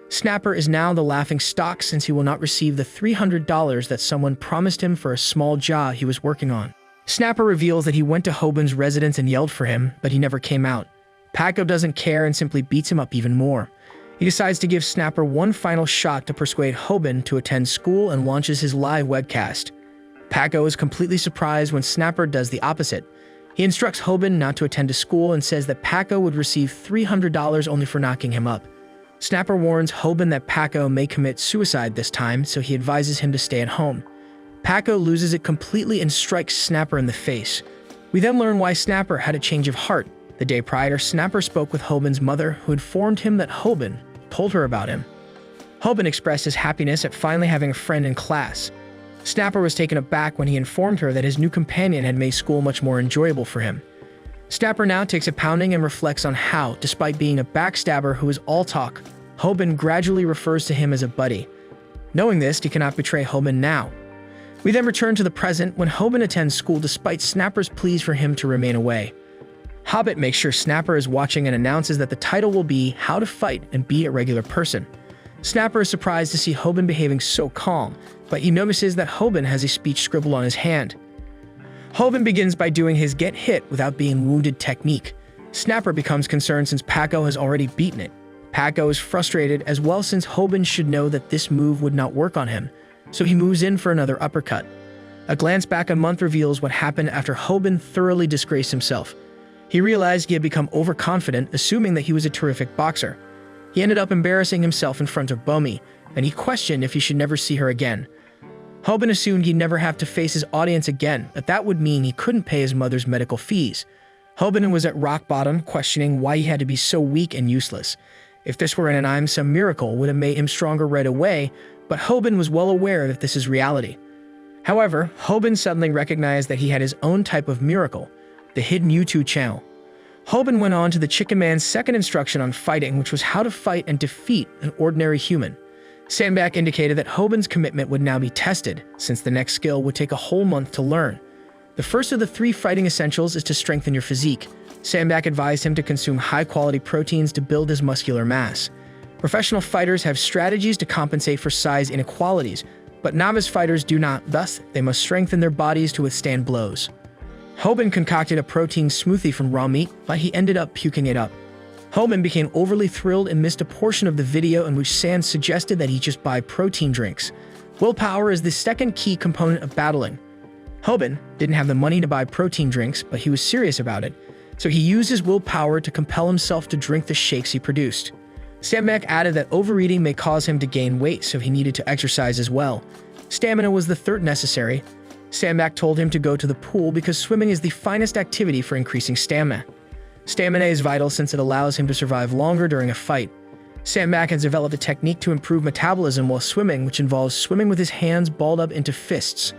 Snapper is now the laughing stock since he will not receive the $300 that someone promised him for a small job he was working on. Snapper reveals that he went to Hobin's residence and yelled for him, but he never came out. Paco doesn't care and simply beats him up even more. He decides to give Snapper one final shot to persuade Hobin to attend school and launches his live webcast. Paco is completely surprised when Snapper does the opposite. He instructs Hobin not to attend to school and says that Paco would receive $300 only for knocking him up. Snapper warns Hoban that Paco may commit suicide this time, so he advises him to stay at home. Paco loses it completely and strikes Snapper in the face. We then learn why Snapper had a change of heart. The day prior, Snapper spoke with Hoban's mother, who informed him that Hoban told her about him. Hoban expressed his happiness at finally having a friend in class. Snapper was taken aback when he informed her that his new companion had made school much more enjoyable for him. Snapper now takes a pounding and reflects on how, despite being a backstabber who is all talk, Hoban gradually refers to him as a buddy. Knowing this, he cannot betray Hoban now. We then return to the present when Hoban attends school despite Snapper's pleas for him to remain away. Hobbit makes sure Snapper is watching and announces that the title will be How to Fight and Be a Regular Person. Snapper is surprised to see Hoban behaving so calm, but he notices that Hoban has a speech scribbled on his hand. Hoban begins by doing his get hit without being wounded technique. Snapper becomes concerned since Paco has already beaten it. Paco is frustrated as well since Hoban should know that this move would not work on him, so he moves in for another uppercut. A glance back a month reveals what happened after Hoban thoroughly disgraced himself. He realized he had become overconfident, assuming that he was a terrific boxer. He ended up embarrassing himself in front of Bomi, and he questioned if he should never see her again. Hoban assumed he'd never have to face his audience again, but that would mean he couldn't pay his mother's medical fees. Hoban was at rock bottom, questioning why he had to be so weak and useless. If this were an anime, some miracle would have made him stronger right away, but Hoban was well aware that this is reality. However, Hoban suddenly recognized that he had his own type of miracle, the hidden YouTube channel. Hoban went on to the Chicken Man's second instruction on fighting, which was how to fight and defeat an ordinary human. Sandbach indicated that Hoban's commitment would now be tested, since the next skill would take a whole month to learn. The first of the 3 fighting essentials is to strengthen your physique. Sandbach advised him to consume high-quality proteins to build his muscular mass. Professional fighters have strategies to compensate for size inequalities, but novice fighters do not, thus they must strengthen their bodies to withstand blows. Hoban concocted a protein smoothie from raw meat, but he ended up puking it up. Hoban became overly thrilled and missed a portion of the video in which Sand suggested that he just buy protein drinks. Willpower is the second key component of battling. Hoban didn't have the money to buy protein drinks, but he was serious about it, so he used his willpower to compel himself to drink the shakes he produced. Sandbach added that overeating may cause him to gain weight, so he needed to exercise as well. Stamina was the third necessary. Sandbach told him to go to the pool because swimming is the finest activity for increasing stamina. Stamina is vital since it allows him to survive longer during a fight. Sandbach has developed a technique to improve metabolism while swimming, which involves swimming with his hands balled up into fists.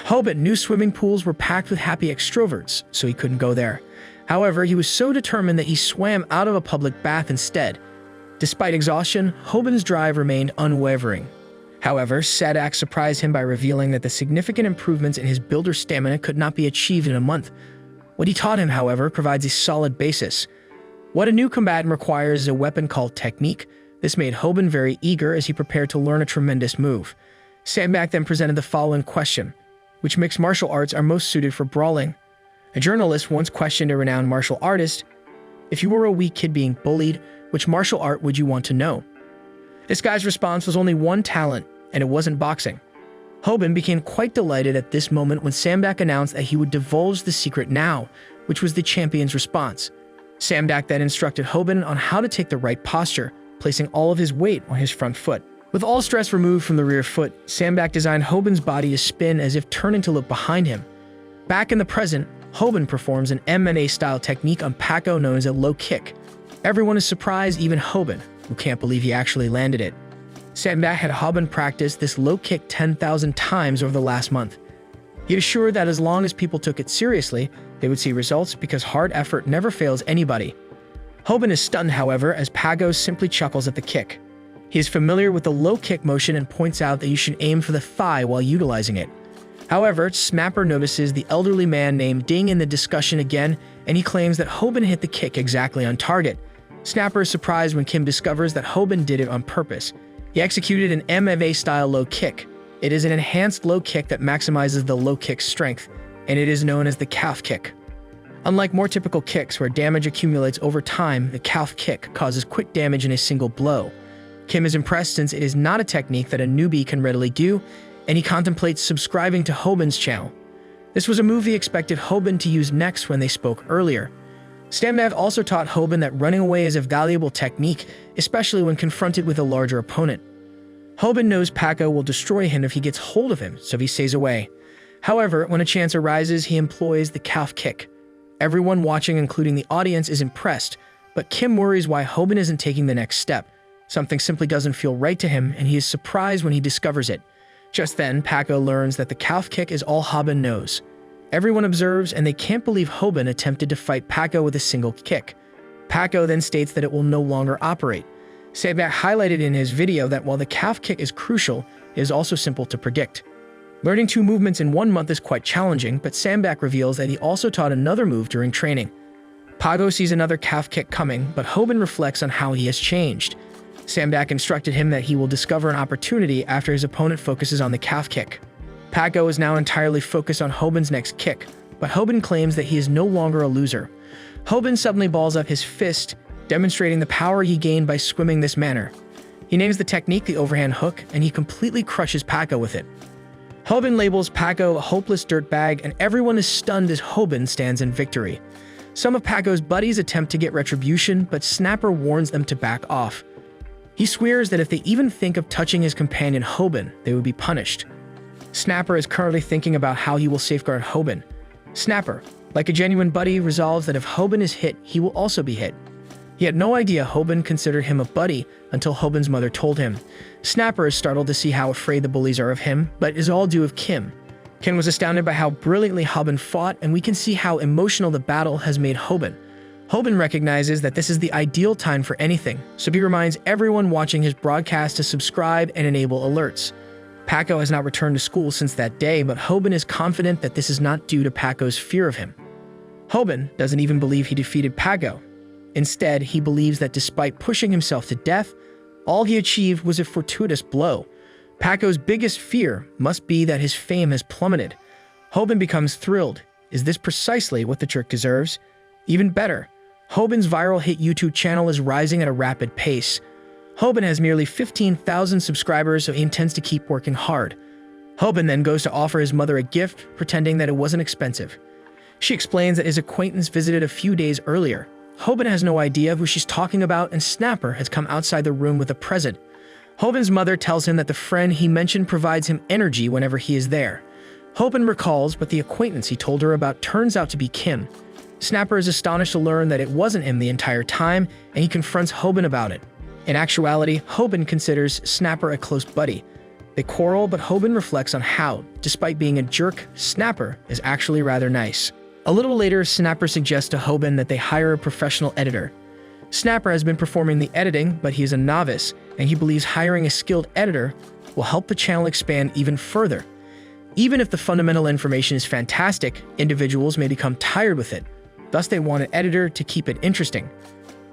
Hoban knew swimming pools were packed with happy extroverts, so he couldn't go there. However, he was so determined that he swam out of a public bath instead. Despite exhaustion, Hoban's drive remained unwavering. However, Sadak surprised him by revealing that the significant improvements in his builder stamina could not be achieved in a month. What he taught him, however, provides a solid basis. What a new combatant requires is a weapon called technique. This made Hoban very eager as he prepared to learn a tremendous move. Sandbach then presented the following question: which mixed martial arts are most suited for brawling? A journalist once questioned a renowned martial artist, if you were a weak kid being bullied, which martial art would you want to know? This guy's response was only one talent, and it wasn't boxing. Hoban became quite delighted at this moment when Sandbach announced that he would divulge the secret now, which was the champion's response. Sandbach then instructed Hoban on how to take the right posture, placing all of his weight on his front foot. With all stress removed from the rear foot, Sandbach designed Hoban's body to spin as if turning to look behind him. Back in the present, Hoban performs an MMA-style technique on Paco known as a low kick. Everyone is surprised, even Hoban, who can't believe he actually landed it. Sandbach had Hoban practice this low kick 10,000 times over the last month. He assured that as long as people took it seriously, they would see results because hard effort never fails anybody. Hoban is stunned, however, as Paco simply chuckles at the kick. He is familiar with the low kick motion and points out that you should aim for the thigh while utilizing it. However, Smapper notices the elderly man named Ding in the discussion again, and he claims that Hoban hit the kick exactly on target. Snapper is surprised when Kim discovers that Hoban did it on purpose. He executed an MMA-style low kick. It is an enhanced low kick that maximizes the low kick's strength, and it is known as the calf kick. Unlike more typical kicks where damage accumulates over time, the calf kick causes quick damage in a single blow. Kim is impressed since it is not a technique that a newbie can readily do, and he contemplates subscribing to Hoban's channel. This was a move he expected Hoban to use next when they spoke earlier. Sandbag also taught Hoban that running away is a valuable technique, especially when confronted with a larger opponent. Hoban knows Paco will destroy him if he gets hold of him, so he stays away. However, when a chance arises, he employs the calf kick. Everyone watching, including the audience, is impressed, but Kim worries why Hoban isn't taking the next step. Something simply doesn't feel right to him, and he is surprised when he discovers it. Just then, Paco learns that the calf kick is all Hoban knows. Everyone observes, and they can't believe Hoban attempted to fight Paco with a single kick. Paco then states that it will no longer operate. Sandbag highlighted in his video that while the calf kick is crucial, it is also simple to predict. Learning 2 movements in 1 month is quite challenging, but Sandbag reveals that he also taught another move during training. Paco sees another calf kick coming, but Hoban reflects on how he has changed. Sandbag instructed him that he will discover an opportunity after his opponent focuses on the calf kick. Paco is now entirely focused on Hoban's next kick, but Hoban claims that he is no longer a loser. Hoban suddenly balls up his fist, demonstrating the power he gained by swimming this manner. He names the technique the overhand hook, and he completely crushes Paco with it. Hoban labels Paco a hopeless dirtbag, and everyone is stunned as Hoban stands in victory. Some of Paco's buddies attempt to get retribution, but Snapper warns them to back off. He swears that if they even think of touching his companion Hoban, they would be punished. Snapper is currently thinking about how he will safeguard Hoban. Snapper, like a genuine buddy, resolves that if Hoban is hit, he will also be hit. He had no idea Hoban considered him a buddy until Hoban's mother told him. Snapper is startled to see how afraid the bullies are of him, but is all due of Kim. Kim was astounded by how brilliantly Hoban fought, and we can see how emotional the battle has made Hoban. Hoban recognizes that this is the ideal time for anything, so he reminds everyone watching his broadcast to subscribe and enable alerts. Paco has not returned to school since that day, but Hoban is confident that this is not due to Paco's fear of him. Hoban doesn't even believe he defeated Paco. Instead, he believes that despite pushing himself to death, all he achieved was a fortuitous blow. Paco's biggest fear must be that his fame has plummeted. Hoban becomes thrilled. Is this precisely what the jerk deserves? Even better, Hoban's viral hit YouTube channel is rising at a rapid pace. Hoban has nearly 15,000 subscribers, so he intends to keep working hard. Hoban then goes to offer his mother a gift, pretending that it wasn't expensive. She explains that his acquaintance visited a few days earlier. Hoban has no idea who she's talking about, and Snapper has come outside the room with a present. Hoban's mother tells him that the friend he mentioned provides him energy whenever he is there. Hoban recalls, but the acquaintance he told her about turns out to be Kim. Snapper is astonished to learn that it wasn't him the entire time, and he confronts Hoban about it. In actuality, Hoban considers Snapper a close buddy. They quarrel, but Hoban reflects on how, despite being a jerk, Snapper is actually rather nice. A little later, Snapper suggests to Hoban that they hire a professional editor. Snapper has been performing the editing, but he is a novice, and he believes hiring a skilled editor will help the channel expand even further. Even if the fundamental information is fantastic, individuals may become tired with it. Thus, they want an editor to keep it interesting.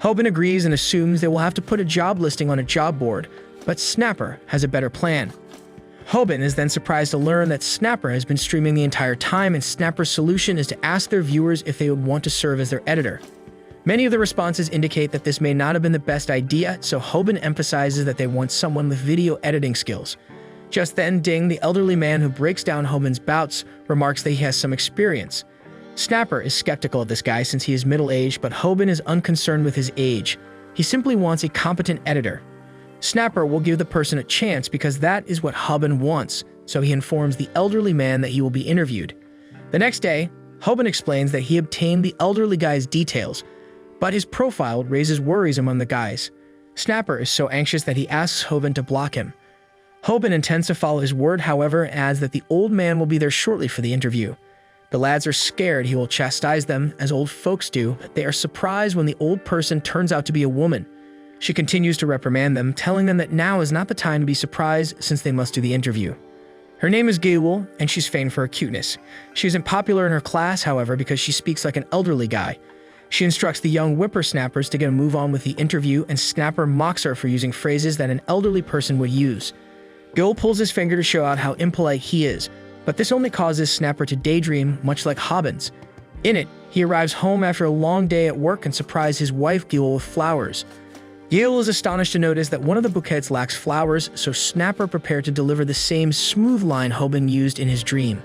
Hoban agrees and assumes they will have to put a job listing on a job board, but Snapper has a better plan. Hoban is then surprised to learn that Snapper has been streaming the entire time, and Snapper's solution is to ask their viewers if they would want to serve as their editor. Many of the responses indicate that this may not have been the best idea, so Hoban emphasizes that they want someone with video editing skills. Just then, Ding, the elderly man who breaks down Hoban's bouts, remarks that he has some experience. Snapper is skeptical of this guy since he is middle-aged, but Hoban is unconcerned with his age. He simply wants a competent editor. Snapper will give the person a chance because that is what Hoban wants, so he informs the elderly man that he will be interviewed. The next day, Hoban explains that he obtained the elderly guy's details, but his profile raises worries among the guys. Snapper is so anxious that he asks Hoban to block him. Hoban intends to follow his word, however, adds that the old man will be there shortly for the interview. The lads are scared he will chastise them, as old folks do. They are surprised when the old person turns out to be a woman. She continues to reprimand them, telling them that now is not the time to be surprised since they must do the interview. Her name is Gaywol, and she's famed for her cuteness. She isn't popular in her class, however, because she speaks like an elderly guy. She instructs the young whippersnappers to get a move on with the interview, and Snapper mocks her for using phrases that an elderly person would use. Gaywol pulls his finger to show out how impolite he is, but this only causes Snapper to daydream, much like Hoban's. In it, he arrives home after a long day at work and surprises his wife Gaywol with flowers. Gaywol is astonished to notice that one of the bouquets lacks flowers, so Snapper prepared to deliver the same smooth line Hoban used in his dream.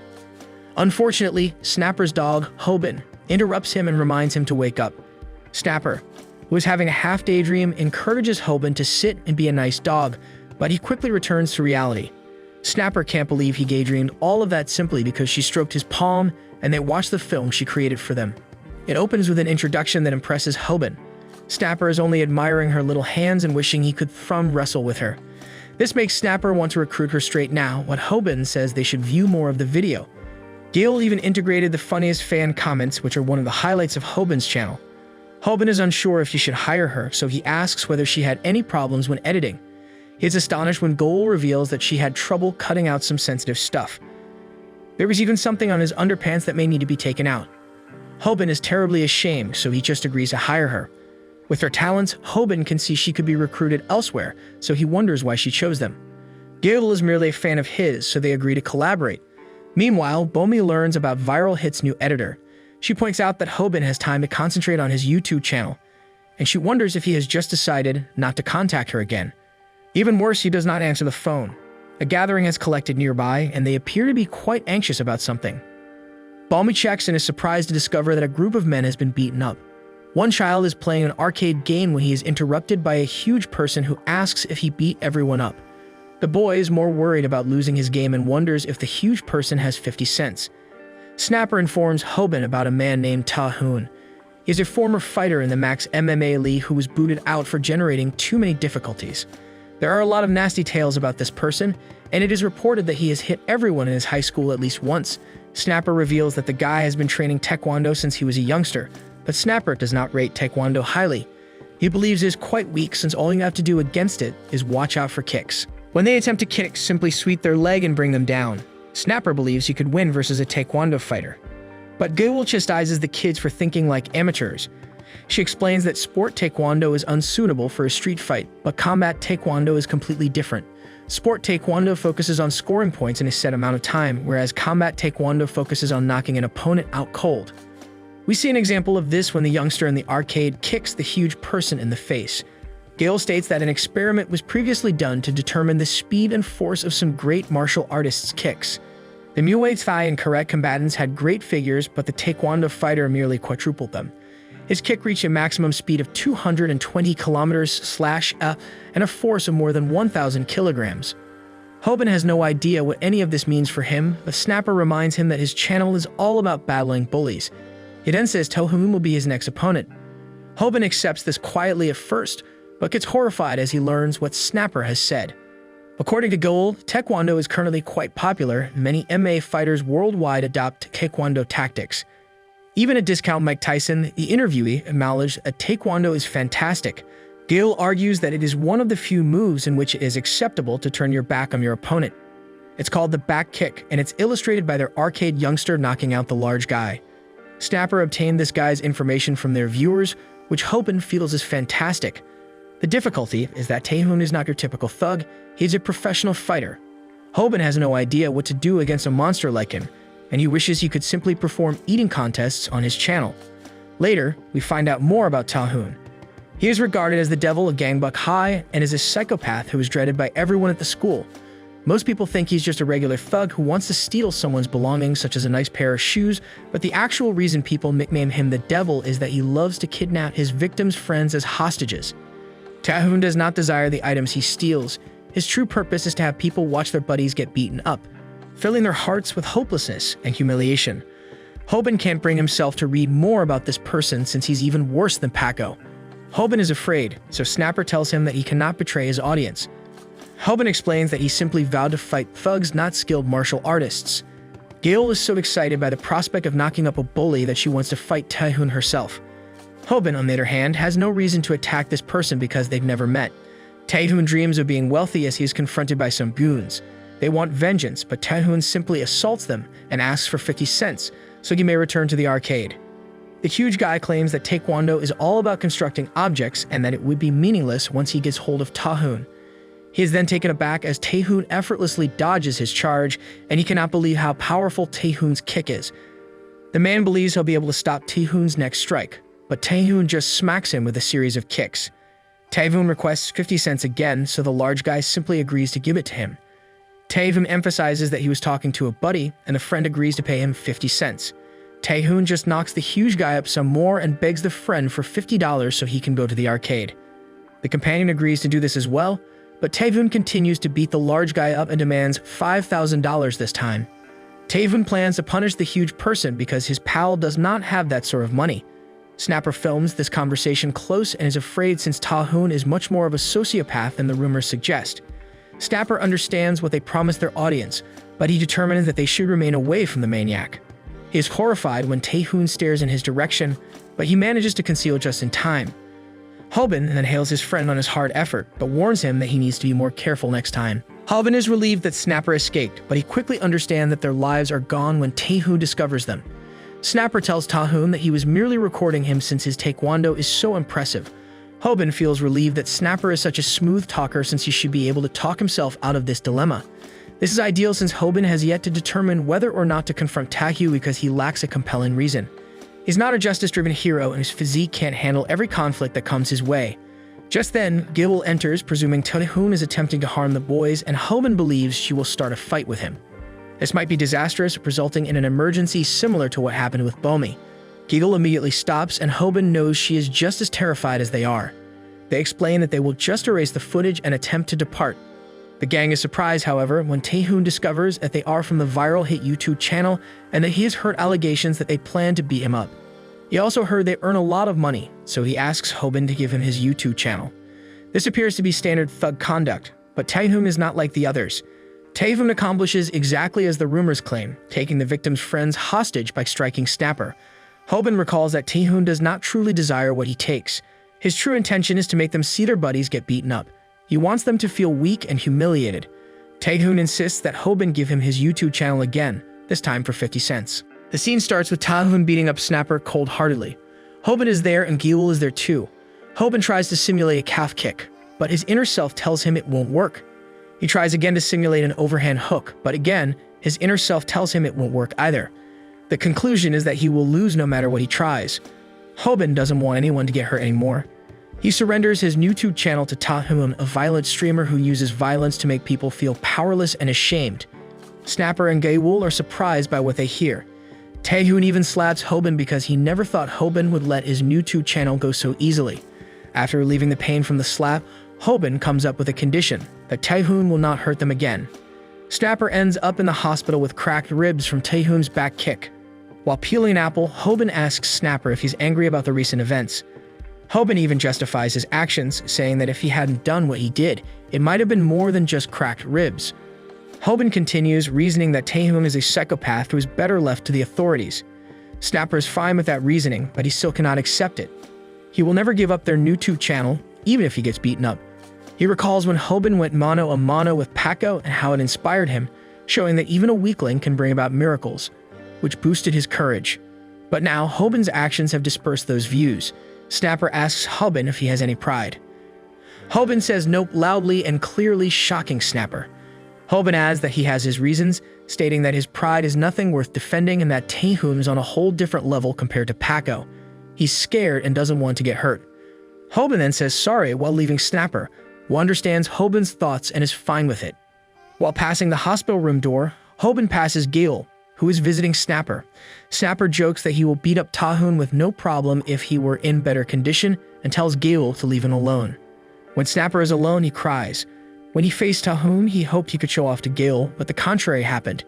Unfortunately, Snapper's dog, Hoban, interrupts him and reminds him to wake up. Snapper, who is having a half-daydream, encourages Hoban to sit and be a nice dog, but he quickly returns to reality. Snapper can't believe he daydreamed all of that simply because she stroked his palm and they watched the film she created for them. It opens with an introduction that impresses Hoban. Snapper is only admiring her little hands and wishing he could thumb wrestle with her. This makes Snapper want to recruit her straight now, but Hoban says they should view more of the video. Gale even integrated the funniest fan comments, which are one of the highlights of Hoban's channel. Hoban is unsure if he should hire her, so he asks whether she had any problems when editing. He is astonished when Gale reveals that she had trouble cutting out some sensitive stuff. There was even something on his underpants that may need to be taken out. Hoban is terribly ashamed, so he just agrees to hire her. With her talents, Hoban can see she could be recruited elsewhere, so he wonders why she chose them. Gale is merely a fan of his, so they agree to collaborate. Meanwhile, Bomi learns about Viral Hit's new editor. She points out that Hoban has time to concentrate on his YouTube channel, and she wonders if he has just decided not to contact her again. Even worse, he does not answer the phone. A gathering has collected nearby, and they appear to be quite anxious about something. Balmy checks and is surprised to discover that a group of men has been beaten up. One child is playing an arcade game when he is interrupted by a huge person who asks if he beat everyone up. The boy is more worried about losing his game and wonders if the huge person has 50 cents. Snapper informs Hoban about a man named Ta-hoon. He is a former fighter in the Max MMA League who was booted out for generating too many difficulties. There are a lot of nasty tales about this person, and it is reported that he has hit everyone in his high school at least once. Snapper reveals that the guy has been training Taekwondo since he was a youngster, but Snapper does not rate Taekwondo highly. He believes it is quite weak since all you have to do against it is watch out for kicks. When they attempt to kick, simply sweep their leg and bring them down. Snapper believes he could win versus a Taekwondo fighter. But Gale chastises the kids for thinking like amateurs. She explains that sport Taekwondo is unsuitable for a street fight, but combat Taekwondo is completely different. Sport Taekwondo focuses on scoring points in a set amount of time, whereas combat Taekwondo focuses on knocking an opponent out cold. We see an example of this when the youngster in the arcade kicks the huge person in the face. Gale states that an experiment was previously done to determine the speed and force of some great martial artists' kicks. The Muay Thai and Karate combatants had great figures, but the Taekwondo fighter merely quadrupled them. His kick reached a maximum speed of 220 km/h and a force of more than 1,000 kilograms. Hoban has no idea what any of this means for him, but Snapper reminds him that his channel is all about battling bullies. He then says Ta-hoon will be his next opponent. Hoban accepts this quietly at first, but gets horrified as he learns what Snapper has said. According to Gale, Taekwondo is currently quite popular. Many MMA fighters worldwide adopt Taekwondo tactics. Even at Discount Mike Tyson, the interviewee, acknowledged that Taekwondo is fantastic. Gale argues that it is one of the few moves in which it is acceptable to turn your back on your opponent. It's called the back kick, and it's illustrated by their arcade youngster knocking out the large guy. Snapper obtained this guy's information from their viewers, which Hoban feels is fantastic. The difficulty is that Ta-hoon is not your typical thug, he's a professional fighter. Hoban has no idea what to do against a monster like him, and he wishes he could simply perform eating contests on his channel. Later, we find out more about Ta-hoon. He is regarded as the devil of Gangbuk High and is a psychopath who is dreaded by everyone at the school. Most people think he's just a regular thug who wants to steal someone's belongings, such as a nice pair of shoes, but the actual reason people nickname him the devil is that he loves to kidnap his victims' friends as hostages. Ta-hoon does not desire the items he steals. His true purpose is to have people watch their buddies get beaten up, filling their hearts with hopelessness and humiliation. Hoban can't bring himself to read more about this person since he's even worse than Paco. Hoban is afraid, so Snapper tells him that he cannot betray his audience. Hoban explains that he simply vowed to fight thugs, not skilled martial artists. Gale is so excited by the prospect of knocking up a bully that she wants to fight Ta-hoon herself. Hoban, on the other hand, has no reason to attack this person because they've never met. Ta-hoon dreams of being wealthy as he is confronted by some goons. They want vengeance, but Ta-hoon simply assaults them and asks for 50 cents, so he may return to the arcade. The huge guy claims that Taekwondo is all about constructing objects and that it would be meaningless once he gets hold of Ta-hoon. He is then taken aback as Ta-hoon effortlessly dodges his charge, and he cannot believe how powerful Ta-hoon's kick is. The man believes he'll be able to stop Ta-hoon's next strike, but Ta-hoon just smacks him with a series of kicks. Ta-hoon requests 50 cents again, so the large guy simply agrees to give it to him. Ta-hoon emphasizes that he was talking to a buddy, and the friend agrees to pay him 50 cents. Taehoon just knocks the huge guy up some more and begs the friend for $50 so he can go to the arcade. The companion agrees to do this as well, but Taehoon continues to beat the large guy up and demands $5,000 this time. Taehoon plans to punish the huge person because his pal does not have that sort of money. Snapper films this conversation close and is afraid since Taehoon is much more of a sociopath than the rumors suggest. Snapper understands what they promised their audience, but he determines that they should remain away from the maniac. He is horrified when Taehoon stares in his direction, but he manages to conceal just in time. Hobin then hails his friend on his hard effort, but warns him that he needs to be more careful next time. Hobin is relieved that Snapper escaped, but he quickly understands that their lives are gone when Taehoon discovers them. Snapper tells Taehoon that he was merely recording him since his taekwondo is so impressive. Hobin feels relieved that Snapper is such a smooth talker since he should be able to talk himself out of this dilemma. This is ideal since Hobin has yet to determine whether or not to confront Taehoon because he lacks a compelling reason. He's not a justice-driven hero and his physique can't handle every conflict that comes his way. Just then, Gil enters, presuming Taehoon is attempting to harm the boys, and Hobin believes she will start a fight with him. This might be disastrous, resulting in an emergency similar to what happened with Bomi. Giggle immediately stops, and Hobin knows she is just as terrified as they are. They explain that they will just erase the footage and attempt to depart. The gang is surprised, however, when Taehoon discovers that they are from the viral hit YouTube channel and that he has heard allegations that they plan to beat him up. He also heard they earn a lot of money, so he asks Hobin to give him his YouTube channel. This appears to be standard thug conduct, but Taehoon is not like the others. Taehoon accomplishes exactly as the rumors claim, taking the victim's friends hostage by striking Snapper. Hobin recalls that Taehoon does not truly desire what he takes. His true intention is to make them see their buddies get beaten up. He wants them to feel weak and humiliated. Taehoon insists that Hobin give him his YouTube channel again, this time for 50 cents. The scene starts with Taehoon beating up Snapper cold-heartedly. Hobin is there and Gil is there too. Hobin tries to simulate a calf kick, but his inner self tells him it won't work. He tries again to simulate an overhand hook, but again, his inner self tells him it won't work either. The conclusion is that he will lose no matter what he tries. Hobin doesn't want anyone to get hurt anymore. He surrenders his YouTube channel to Taehoon, a violent streamer who uses violence to make people feel powerless and ashamed. Snapper and Gaewol are surprised by what they hear. Taehoon even slaps Hobin because he never thought Hobin would let his YouTube channel go so easily. After relieving the pain from the slap, Hobin comes up with a condition that Taehoon will not hurt them again. Snapper ends up in the hospital with cracked ribs from Taehoon's back kick. While peeling an apple, Hobin asks Snapper if he's angry about the recent events. Hobin even justifies his actions, saying that if he hadn't done what he did, it might have been more than just cracked ribs. Hobin continues, reasoning that Taehoon is a psychopath who is better left to the authorities. Snapper is fine with that reasoning, but he still cannot accept it. He will never give up their YouTube channel, even if he gets beaten up. He recalls when Hobin went mano a mano with Paco and how it inspired him, showing that even a weakling can bring about miracles, which boosted his courage. But now, Hobin's actions have dispersed those views. Snapper asks Hobin if he has any pride. Hobin says nope loudly and clearly, shocking Snapper. Hobin adds that he has his reasons, stating that his pride is nothing worth defending and that Taehoon is on a whole different level compared to Paco. He's scared and doesn't want to get hurt. Hobin then says sorry while leaving Snapper, who understands Hobin's thoughts and is fine with it. While passing the hospital room door, Hobin passes Gil, who is visiting Snapper. Snapper jokes that he will beat up Taehoon with no problem if he were in better condition and tells Gil to leave him alone. When Snapper is alone, he cries. When he faced Taehoon, he hoped he could show off to Gil, but the contrary happened.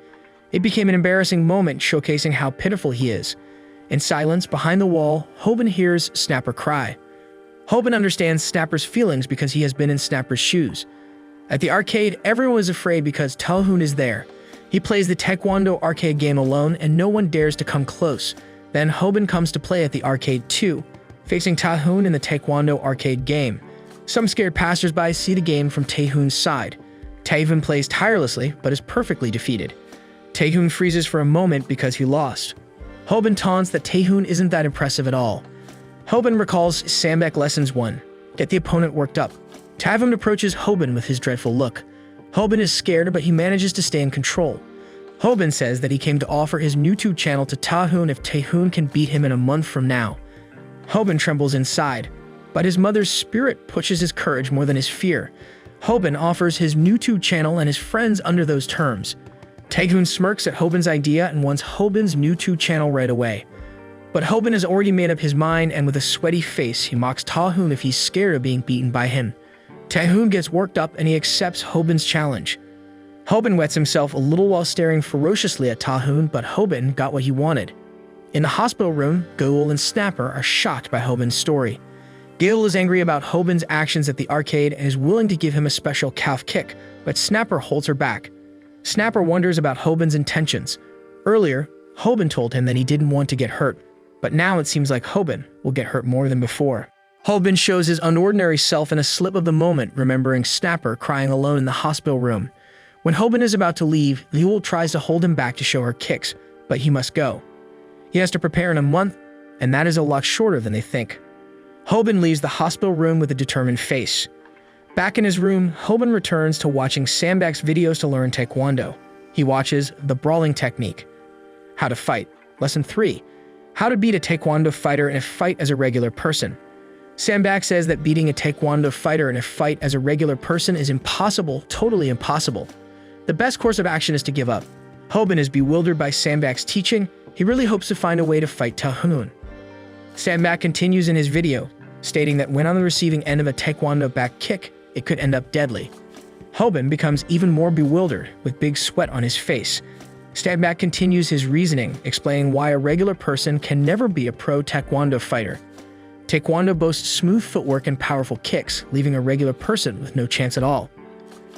It became an embarrassing moment showcasing how pitiful he is. In silence, behind the wall, Hobin hears Snapper cry. Hobin understands Snapper's feelings because he has been in Snapper's shoes. At the arcade, everyone is afraid because Taehoon is there. He plays the Taekwondo arcade game alone and no one dares to come close. Then Hobin comes to play at the arcade too, facing Taehoon in the Taekwondo arcade game. Some scared passersby see the game from Taehoon's side. Taehoon plays tirelessly but is perfectly defeated. Taehoon freezes for a moment because he lost. Hobin taunts that Taehoon isn't that impressive at all. Hobin recalls Sambek Lessons 1, get the opponent worked up. Taehoon approaches Hobin with his dreadful look. Hobin is scared, but he manages to stay in control. Hobin says that he came to offer his YouTube channel to Taehoon if Taehoon can beat him in a month from now. Hobin trembles inside, but his mother's spirit pushes his courage more than his fear. Hobin offers his YouTube channel and his friends under those terms. Taehoon smirks at Hobin's idea and wants Hobin's YouTube channel right away. But Hobin has already made up his mind, and with a sweaty face, he mocks Taehoon if he's scared of being beaten by him. Taehoon gets worked up and he accepts Hobin's challenge. Hobin wets himself a little while staring ferociously at Taehoon, but Hobin got what he wanted. In the hospital room, Goul and Snapper are shocked by Hobin's story. Goul is angry about Hobin's actions at the arcade and is willing to give him a special calf kick, but Snapper holds her back. Snapper wonders about Hobin's intentions. Earlier, Hobin told him that he didn't want to get hurt, but now it seems like Hobin will get hurt more than before. Hobin shows his unordinary self in a slip of the moment, remembering Snapper crying alone in the hospital room. When Hobin is about to leave, Goul tries to hold him back to show her kicks, but he must go. He has to prepare in a month, and that is a lot shorter than they think. Hobin leaves the hospital room with a determined face. Back in his room, Hobin returns to watching Sandbag's videos to learn Taekwondo. He watches The Brawling Technique. How to Fight. Lesson 3. How to beat a Taekwondo fighter in a fight as a regular person. Sandbag says that beating a Taekwondo fighter in a fight as a regular person is impossible, totally impossible. The best course of action is to give up. Hobin is bewildered by Sandbag's teaching. He really hopes to find a way to fight Taehoon. Sandbag continues in his video, stating that when on the receiving end of a Taekwondo back kick, it could end up deadly. Hobin becomes even more bewildered, with big sweat on his face. Sandbag continues his reasoning, explaining why a regular person can never be a pro Taekwondo fighter. Taekwondo boasts smooth footwork and powerful kicks, leaving a regular person with no chance at all.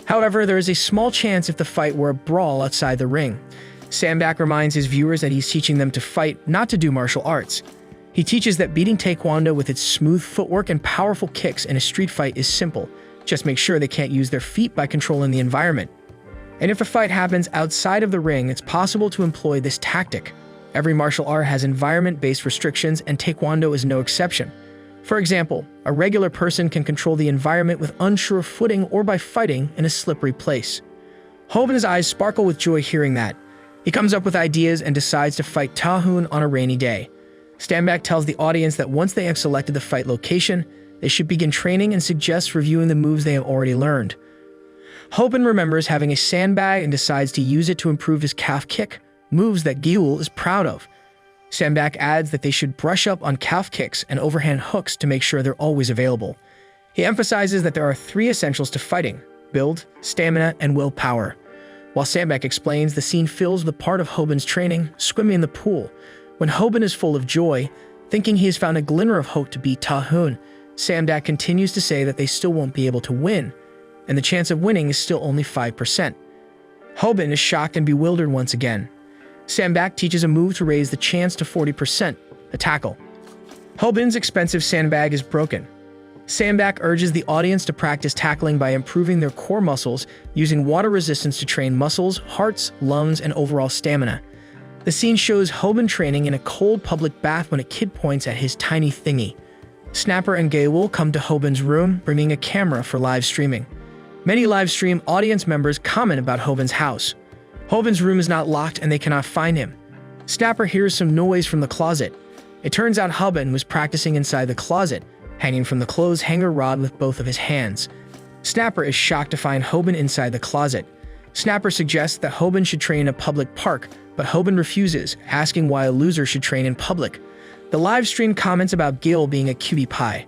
However, there is a small chance if the fight were a brawl outside the ring. Sandbag reminds his viewers that he's teaching them to fight, not to do martial arts. He teaches that beating Taekwondo with its smooth footwork and powerful kicks in a street fight is simple. Just make sure they can't use their feet by controlling the environment. And if the fight happens outside of the ring, it's possible to employ this tactic. Every martial art has environment-based restrictions, and Taekwondo is no exception. For example, a regular person can control the environment with unsure footing or by fighting in a slippery place. Hobin's eyes sparkle with joy hearing that. He comes up with ideas and decides to fight Taehoon on a rainy day. Sandbag tells the audience that once they have selected the fight location, they should begin training and suggests reviewing the moves they have already learned. Hobin remembers having a sandbag and decides to use it to improve his calf kick, moves that Goul is proud of. Sandbag adds that they should brush up on calf kicks and overhand hooks to make sure they're always available. He emphasizes that there are 3 essentials to fighting: build, stamina, and willpower. While Sandbag explains, the scene fills with part of Hobin's training, swimming in the pool. When Hobin is full of joy, thinking he has found a glimmer of hope to beat Taehoon, Sandbag continues to say that they still won't be able to win, and the chance of winning is still only 5%. Hobin is shocked and bewildered once again. Sandbag teaches a move to raise the chance to 40%, a tackle. Hobin's expensive sandbag is broken. Sandbag urges the audience to practice tackling by improving their core muscles, using water resistance to train muscles, hearts, lungs, and overall stamina. The scene shows Hobin training in a cold public bath when a kid points at his tiny thingy. Snapper and Goul come to Hobin's room, bringing a camera for live streaming. Many live stream audience members comment about Hobin's house. Hobin's room is not locked and they cannot find him. Snapper hears some noise from the closet. It turns out Hobin was practicing inside the closet, hanging from the clothes hanger rod with both of his hands. Snapper is shocked to find Hobin inside the closet. Snapper suggests that Hobin should train in a public park, but Hobin refuses, asking why a loser should train in public. The live stream comments about Goul being a cutie pie.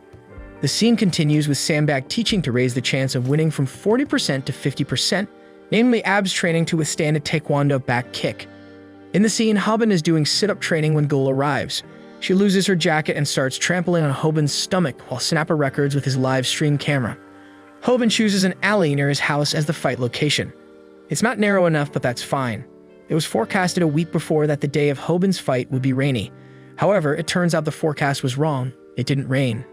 The scene continues with Sandbag teaching to raise the chance of winning from 40% to 50%, namely abs training to withstand a Taekwondo back kick. In the scene, Hobin is doing sit-up training when Goul arrives. She loses her jacket and starts trampling on Hobin's stomach while Snapper records with his live stream camera. Hobin chooses an alley near his house as the fight location. It's not narrow enough, but that's fine. It was forecasted a week before that the day of Hobin's fight would be rainy. However, it turns out the forecast was wrong. It didn't rain.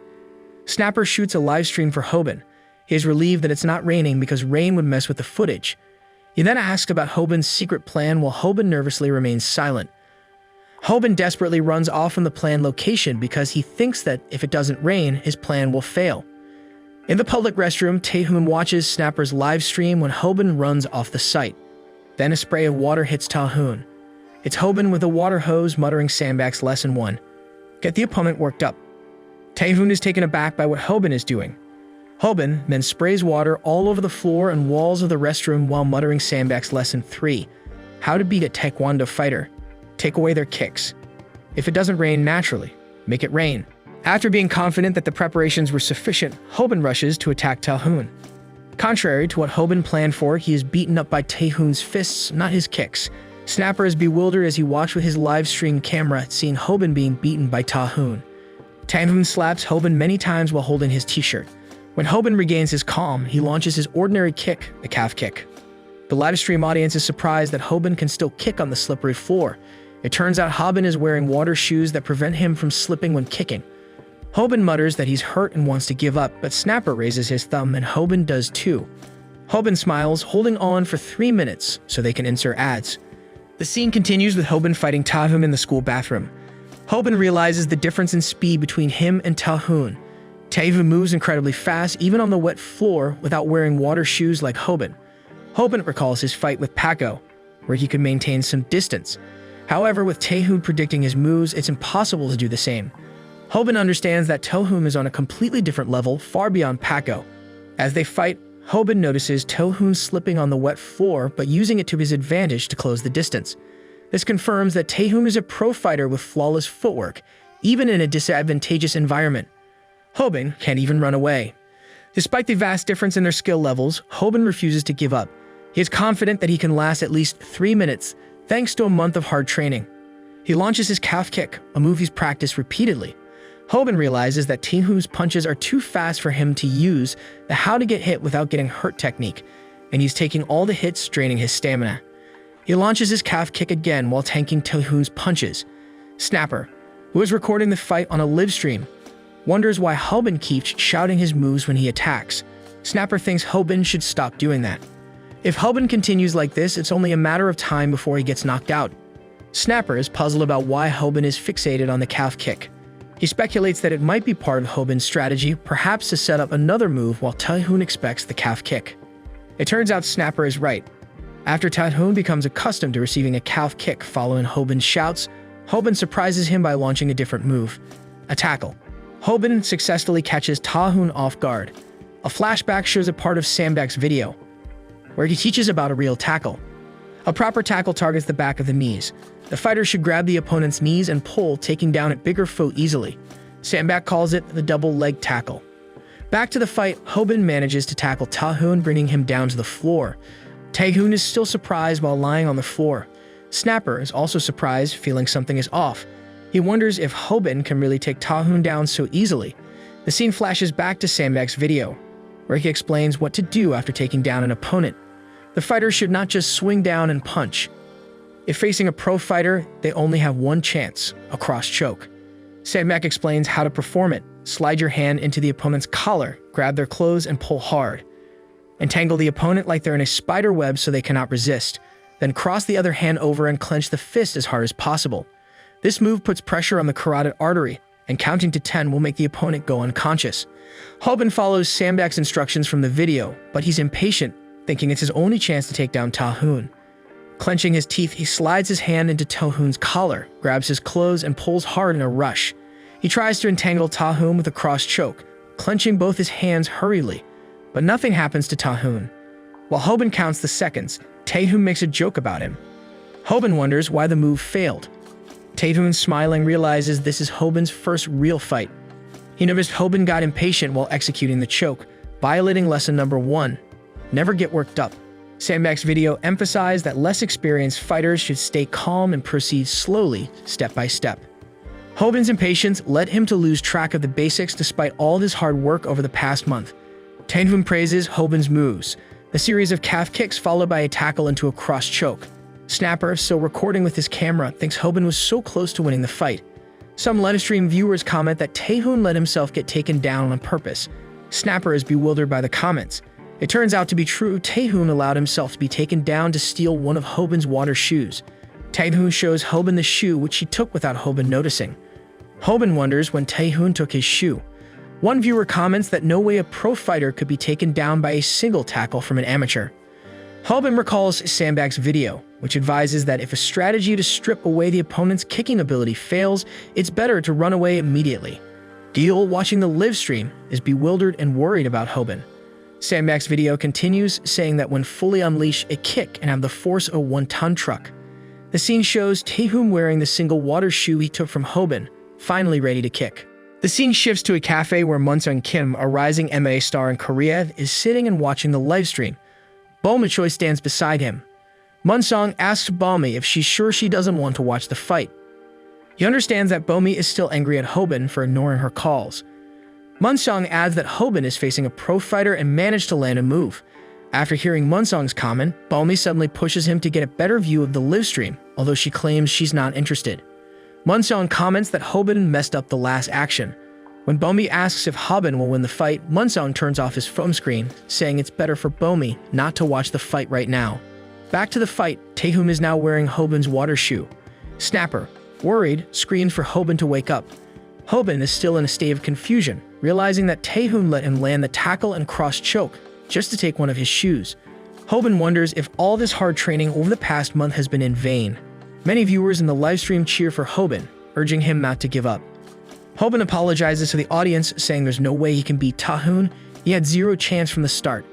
Snapper shoots a live stream for Hobin. He is relieved that it's not raining because rain would mess with the footage. He then asks about Hobin's secret plan while Hobin nervously remains silent. Hobin desperately runs off from the planned location because he thinks that if it doesn't rain, his plan will fail. In the public restroom, Taehoon watches Snapper's live stream when Hobin runs off the site. Then a spray of water hits Taehoon. It's Hobin with a water hose muttering Sandbag's lesson 1. Get the opponent worked up. Taehoon is taken aback by what Hobin is doing. Hobin then sprays water all over the floor and walls of the restroom while muttering Sandbag's lesson 3. How to beat a Taekwondo fighter. Take away their kicks. If it doesn't rain naturally, make it rain. After being confident that the preparations were sufficient, Hoban rushes to attack Taehoon. Contrary to what Hoban planned for, he is beaten up by Taehoon's fists, not his kicks. Snapper is bewildered as he watched with his live-stream camera, seeing Hoban being beaten by Taehoon. Taehoon slaps Hoban many times while holding his t-shirt. When Hoban regains his calm, he launches his ordinary kick, the calf kick. The live-stream audience is surprised that Hoban can still kick on the slippery floor. It turns out Hoban is wearing water shoes that prevent him from slipping when kicking. Hoban mutters that he's hurt and wants to give up, but Snapper raises his thumb and Hoban does too. Hoban smiles, holding on for 3 minutes so they can insert ads. The scene continues with Hoban fighting Taehoon in the school bathroom. Hoban realizes the difference in speed between him and Taehoon. Taehoon moves incredibly fast even on the wet floor without wearing water shoes like Hoban. Hoban recalls his fight with Paco, where he could maintain some distance. However, with Taehoon predicting his moves, it's impossible to do the same. Hoban understands that Taehoon is on a completely different level, far beyond Paco. As they fight, Hoban notices Taehoon slipping on the wet floor, but using it to his advantage to close the distance. This confirms that Taehoon is a pro fighter with flawless footwork, even in a disadvantageous environment. Hoban can't even run away. Despite the vast difference in their skill levels, Hoban refuses to give up. He is confident that he can last at least 3 minutes, thanks to a month of hard training. He launches his calf kick, a move he's practiced repeatedly. Hoban realizes that Taehoon's punches are too fast for him to use the how to get hit without getting hurt technique, and he's taking all the hits, draining his stamina. He launches his calf kick again while tanking Taehoon's punches. Snapper, who is recording the fight on a live stream, wonders why Hoban keeps shouting his moves when he attacks. Snapper thinks Hoban should stop doing that. If Hoban continues like this, it's only a matter of time before he gets knocked out. Snapper is puzzled about why Hoban is fixated on the calf kick. He speculates that it might be part of Hoban's strategy, perhaps to set up another move while Taehoon expects the calf kick. It turns out Snapper is right. After Taehoon becomes accustomed to receiving a calf kick following Hoban's shouts, Hoban surprises him by launching a different move, a tackle. Hoban successfully catches Taehoon off guard. A flashback shows a part of Sandbag's video, where he teaches about a real tackle. A proper tackle targets the back of the knees. The fighter should grab the opponent's knees and pull, taking down a bigger foe easily. Sandbag calls it the double leg tackle. Back to the fight, Hoban manages to tackle Taehoon, bringing him down to the floor. Taehoon is still surprised while lying on the floor. Snapper is also surprised, feeling something is off. He wonders if Hoban can really take Taehoon down so easily. The scene flashes back to Sandbag's video, where he explains what to do after taking down an opponent. The fighter should not just swing down and punch. If facing a pro fighter, they only have one chance, a cross choke. Sandbag explains how to perform it. Slide your hand into the opponent's collar, grab their clothes and pull hard. Entangle the opponent like they're in a spider web so they cannot resist. Then cross the other hand over and clench the fist as hard as possible. This move puts pressure on the carotid artery, and counting to 10 will make the opponent go unconscious. Hoban follows Sandbag's instructions from the video, but he's impatient, thinking it's his only chance to take down Taehoon. Clenching his teeth, he slides his hand into Taehoon's collar, grabs his clothes, and pulls hard in a rush. He tries to entangle Taehoon with a cross choke, clenching both his hands hurriedly, but nothing happens to Taehoon. While Hoban counts the seconds, Taehoon makes a joke about him. Hoban wonders why the move failed. Taehoon, smiling, realizes this is Hoban's first real fight. He noticed Hoban got impatient while executing the choke, violating lesson number 1, never get worked up. Sandbag's video emphasized that less experienced fighters should stay calm and proceed slowly, step by step. Hoban's impatience led him to lose track of the basics despite all his hard work over the past month. Taehoon praises Hoban's moves, a series of calf kicks followed by a tackle into a cross choke. Snapper, still recording with his camera, thinks Hoban was so close to winning the fight. Some live stream viewers comment that Taehoon let himself get taken down on purpose. Snapper is bewildered by the comments. It turns out to be true. Taehoon allowed himself to be taken down to steal one of Hoban's water shoes. Taehoon shows Hoban the shoe, which he took without Hoban noticing. Hoban wonders when Taehoon took his shoe. One viewer comments that no way a pro fighter could be taken down by a single tackle from an amateur. Hoban recalls Sandbag's video, which advises that if a strategy to strip away the opponent's kicking ability fails, it's better to run away immediately. Gil, watching the live stream, is bewildered and worried about Hoban. Sandbag's video continues, saying that when fully unleashed, a kick can have the force of a 1-ton truck. The scene shows Taehoon wearing the single water shoe he took from Hoban, finally ready to kick. The scene shifts to a cafe where Munsung Kim, a rising MMA star in Korea, is sitting and watching the livestream. Bulma Choi stands beside him. Munsung asks Balmy if she's sure she doesn't want to watch the fight. He understands that Balmy is still angry at Hoban for ignoring her calls. Munsung adds that Hoban is facing a pro fighter and managed to land a move. After hearing Munsung's comment, Balmy suddenly pushes him to get a better view of the livestream, although she claims she's not interested. Munsung comments that Hoban messed up the last action. When Balmy asks if Hoban will win the fight, Munsung turns off his phone screen, saying it's better for Balmy not to watch the fight right now. Back to the fight, Taehoon is now wearing Hoban's water shoe. Snapper, worried, screams for Hoban to wake up. Hoban is still in a state of confusion, realizing that Taehoon let him land the tackle and cross choke just to take one of his shoes. Hoban wonders if all this hard training over the past month has been in vain. Many viewers in the livestream cheer for Hoban, urging him not to give up. Hoban apologizes to the audience, saying there's no way he can beat Taehoon. He had zero chance from the start.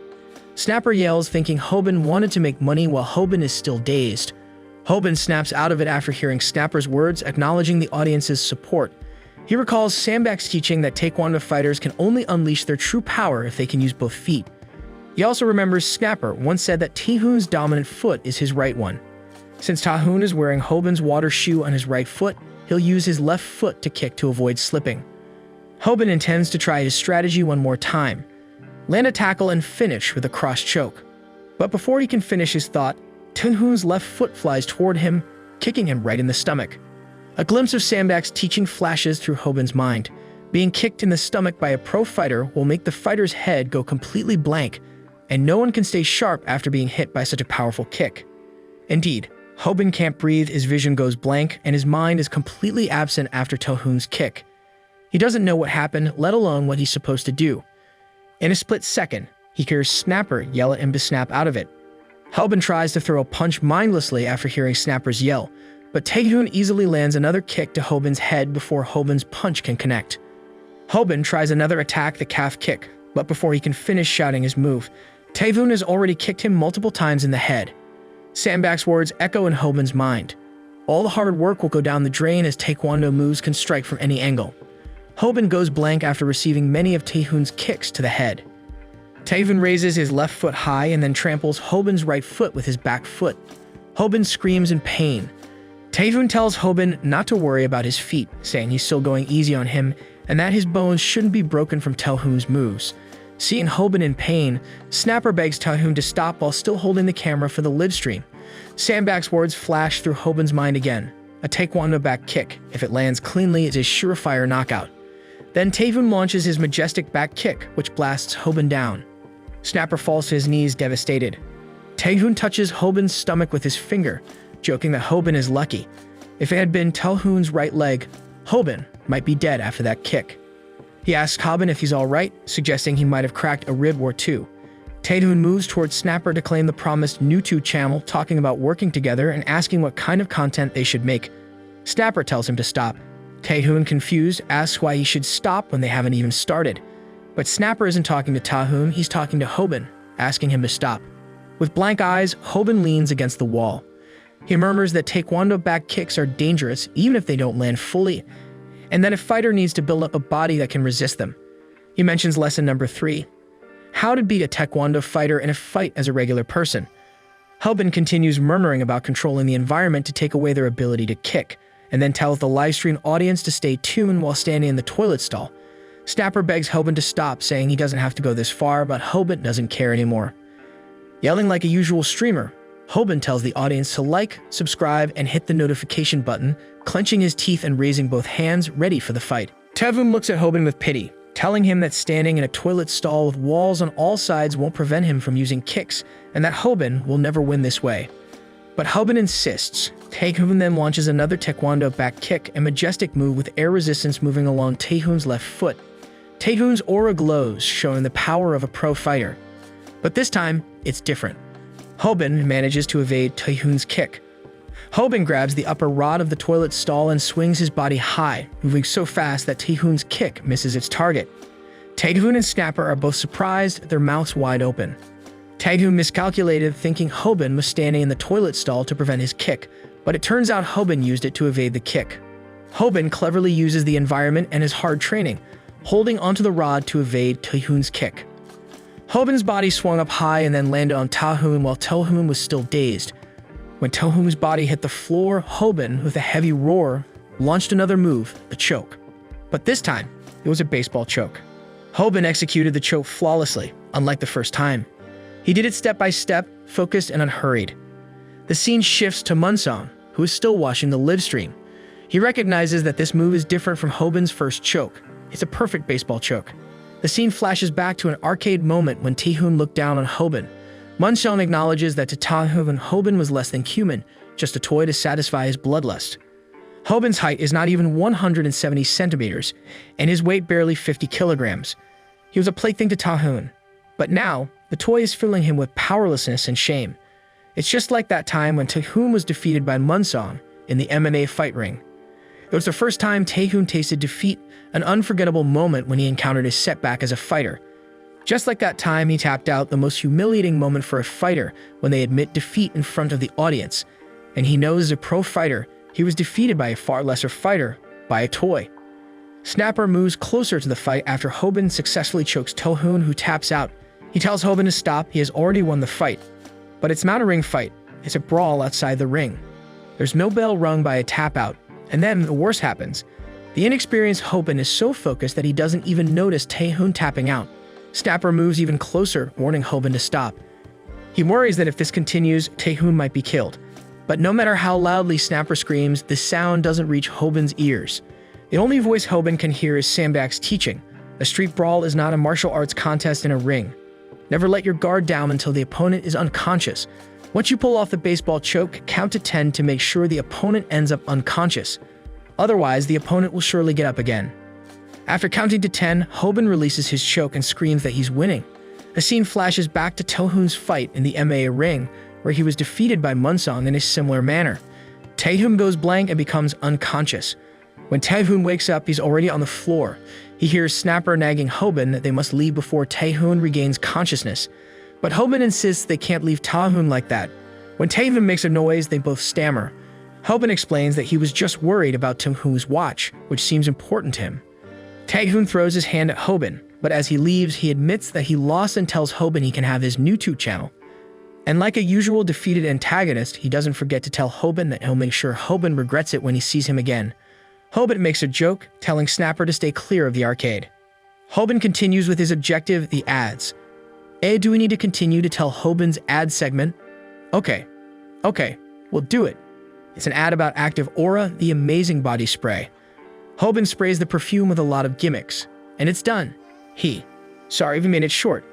Snapper yells, thinking Hoban wanted to make money while Hoban is still dazed. Hoban snaps out of it after hearing Snapper's words, acknowledging the audience's support. He recalls Sandbag's teaching that Taekwondo fighters can only unleash their true power if they can use both feet. He also remembers Snapper once said that Taehoon's dominant foot is his right one. Since Taehoon is wearing Hoban's water shoe on his right foot, he'll use his left foot to kick to avoid slipping. Hoban intends to try his strategy one more time, land a tackle and finish with a cross choke. But before he can finish his thought, Taehoon's left foot flies toward him, kicking him right in the stomach. A glimpse of Sandbag's teaching flashes through Hoban's mind. Being kicked in the stomach by a pro fighter will make the fighter's head go completely blank, and no one can stay sharp after being hit by such a powerful kick. Indeed, Hoban can't breathe, his vision goes blank, and his mind is completely absent after Taehoon's kick. He doesn't know what happened, let alone what he's supposed to do. In a split second, he hears Snapper yell at him to snap out of it. Hoban tries to throw a punch mindlessly after hearing Snapper's yell, but Taehoon easily lands another kick to Hoban's head before Hoban's punch can connect. Hoban tries another attack, the calf kick, but before he can finish shouting his move, Taehoon has already kicked him multiple times in the head. Sandbag's words echo in Hoban's mind. All the hard work will go down the drain as Taekwondo moves can strike from any angle. Hoban goes blank after receiving many of Taehoon's kicks to the head. Taehoon raises his left foot high and then tramples Hoban's right foot with his back foot. Hoban screams in pain. Taehoon tells Hoban not to worry about his feet, saying he's still going easy on him and that his bones shouldn't be broken from Taehoon's moves. Seeing Hoban in pain, Snapper begs Taehoon to stop while still holding the camera for the live stream. Sandbag's words flash through Hoban's mind again. A Taekwondo back kick, if it lands cleanly, is a surefire knockout. Then Taehoon launches his majestic back kick, which blasts Hoban down. Snapper falls to his knees, devastated. Taehoon touches Hoban's stomach with his finger, joking that Hoban is lucky. If it had been Taehoon's right leg, Hoban might be dead after that kick. He asks Hoban if he's alright, suggesting he might have cracked a rib or two. Taehoon moves towards Snapper to claim the promised YouTube channel, talking about working together and asking what kind of content they should make. Snapper tells him to stop. Taehoon, confused, asks why he should stop when they haven't even started. But Snapper isn't talking to Taehoon, he's talking to Hoban, asking him to stop. With blank eyes, Hoban leans against the wall. He murmurs that Taekwondo back kicks are dangerous even if they don't land fully, and that a fighter needs to build up a body that can resist them. He mentions lesson number 3, how to beat a Taekwondo fighter in a fight as a regular person. Hoban continues murmuring about controlling the environment to take away their ability to kick, and then tells the livestream audience to stay tuned while standing in the toilet stall. Snapper begs Hoban to stop, saying he doesn't have to go this far, but Hoban doesn't care anymore. Yelling like a usual streamer, Hoban tells the audience to like, subscribe, and hit the notification button, clenching his teeth and raising both hands, ready for the fight. Taehoon looks at Hoban with pity, telling him that standing in a toilet stall with walls on all sides won't prevent him from using kicks, and that Hoban will never win this way. But Hoban insists. Taehoon then launches another Taekwondo back kick, a majestic move with air resistance moving along Taehoon's left foot. Taehoon's aura glows, showing the power of a pro fighter. But this time, it's different. Hoban manages to evade Taehoon's kick. Hoban grabs the upper rod of the toilet stall and swings his body high, moving so fast that Taehoon's kick misses its target. Taehoon and Snapper are both surprised, their mouths wide open. Taehoon miscalculated, thinking Hoban was standing in the toilet stall to prevent his kick, but it turns out Hoban used it to evade the kick. Hoban cleverly uses the environment and his hard training, holding onto the rod to evade Taehoon's kick. Hoban's body swung up high and then landed on Taehoon while Taehoon was still dazed. When Taehoon's body hit the floor, Hoban, with a heavy roar, launched another move, the choke. But this time, it was a baseball choke. Hoban executed the choke flawlessly, unlike the first time. He did it step by step, focused and unhurried. The scene shifts to Munsong, who is still watching the live stream. He recognizes that this move is different from Hoban's first choke. It's a perfect baseball choke. The scene flashes back to an arcade moment when Taehoon looked down on Hoban. Munsong acknowledges that to Taehoon, Hoban was less than human, just a toy to satisfy his bloodlust. Hoban's height is not even 170 centimeters, and his weight barely 50 kilograms. He was a plaything to Taehoon. But now, the toy is filling him with powerlessness and shame. It's just like that time when Taehoon was defeated by Munsong in the MMA fight ring. It was the first time Taehoon tasted defeat, an unforgettable moment when he encountered a setback as a fighter. Just like that time he tapped out, the most humiliating moment for a fighter when they admit defeat in front of the audience. And he knows as a pro fighter, he was defeated by a far lesser fighter, by a toy. Snapper moves closer to the fight after Hoban successfully chokes Taehoon, who taps out. He tells Hoban to stop, he has already won the fight. But it's not a ring fight, it's a brawl outside the ring. There's no bell rung by a tap out, and then the worst happens. The inexperienced Hoban is so focused that he doesn't even notice Taehoon tapping out. Snapper moves even closer, warning Hoban to stop. He worries that if this continues, Taehoon might be killed. But no matter how loudly Snapper screams, the sound doesn't reach Hoban's ears. The only voice Hoban can hear is Sandbag's teaching. A street brawl is not a martial arts contest in a ring. Never let your guard down until the opponent is unconscious. Once you pull off the baseball choke, count to 10 to make sure the opponent ends up unconscious. Otherwise, the opponent will surely get up again. After counting to 10, Hoban releases his choke and screams that he's winning. The scene flashes back to Taehoon's fight in the MMA ring, where he was defeated by Munsong in a similar manner. Taehoon goes blank and becomes unconscious. When Taehoon wakes up, he's already on the floor. He hears Snapper nagging Hoban that they must leave before Taehoon regains consciousness. But Hoban insists they can't leave Taehoon like that. When Taehoon makes a noise, they both stammer. Hoban explains that he was just worried about Taehoon's watch, which seems important to him. Taehoon throws his hand at Hoban, but as he leaves, he admits that he lost and tells Hoban he can have his YouTube channel. And like a usual defeated antagonist, he doesn't forget to tell Hoban that he'll make sure Hoban regrets it when he sees him again. Hoban makes a joke, telling Snapper to stay clear of the arcade. Hoban continues with his objective, the ads. Do we need to continue to tell Hoban's ad segment? Okay, we'll do it. It's an ad about Active Aura, the amazing body spray. Hoban sprays the perfume with a lot of gimmicks, and it's done. Sorry we made it short.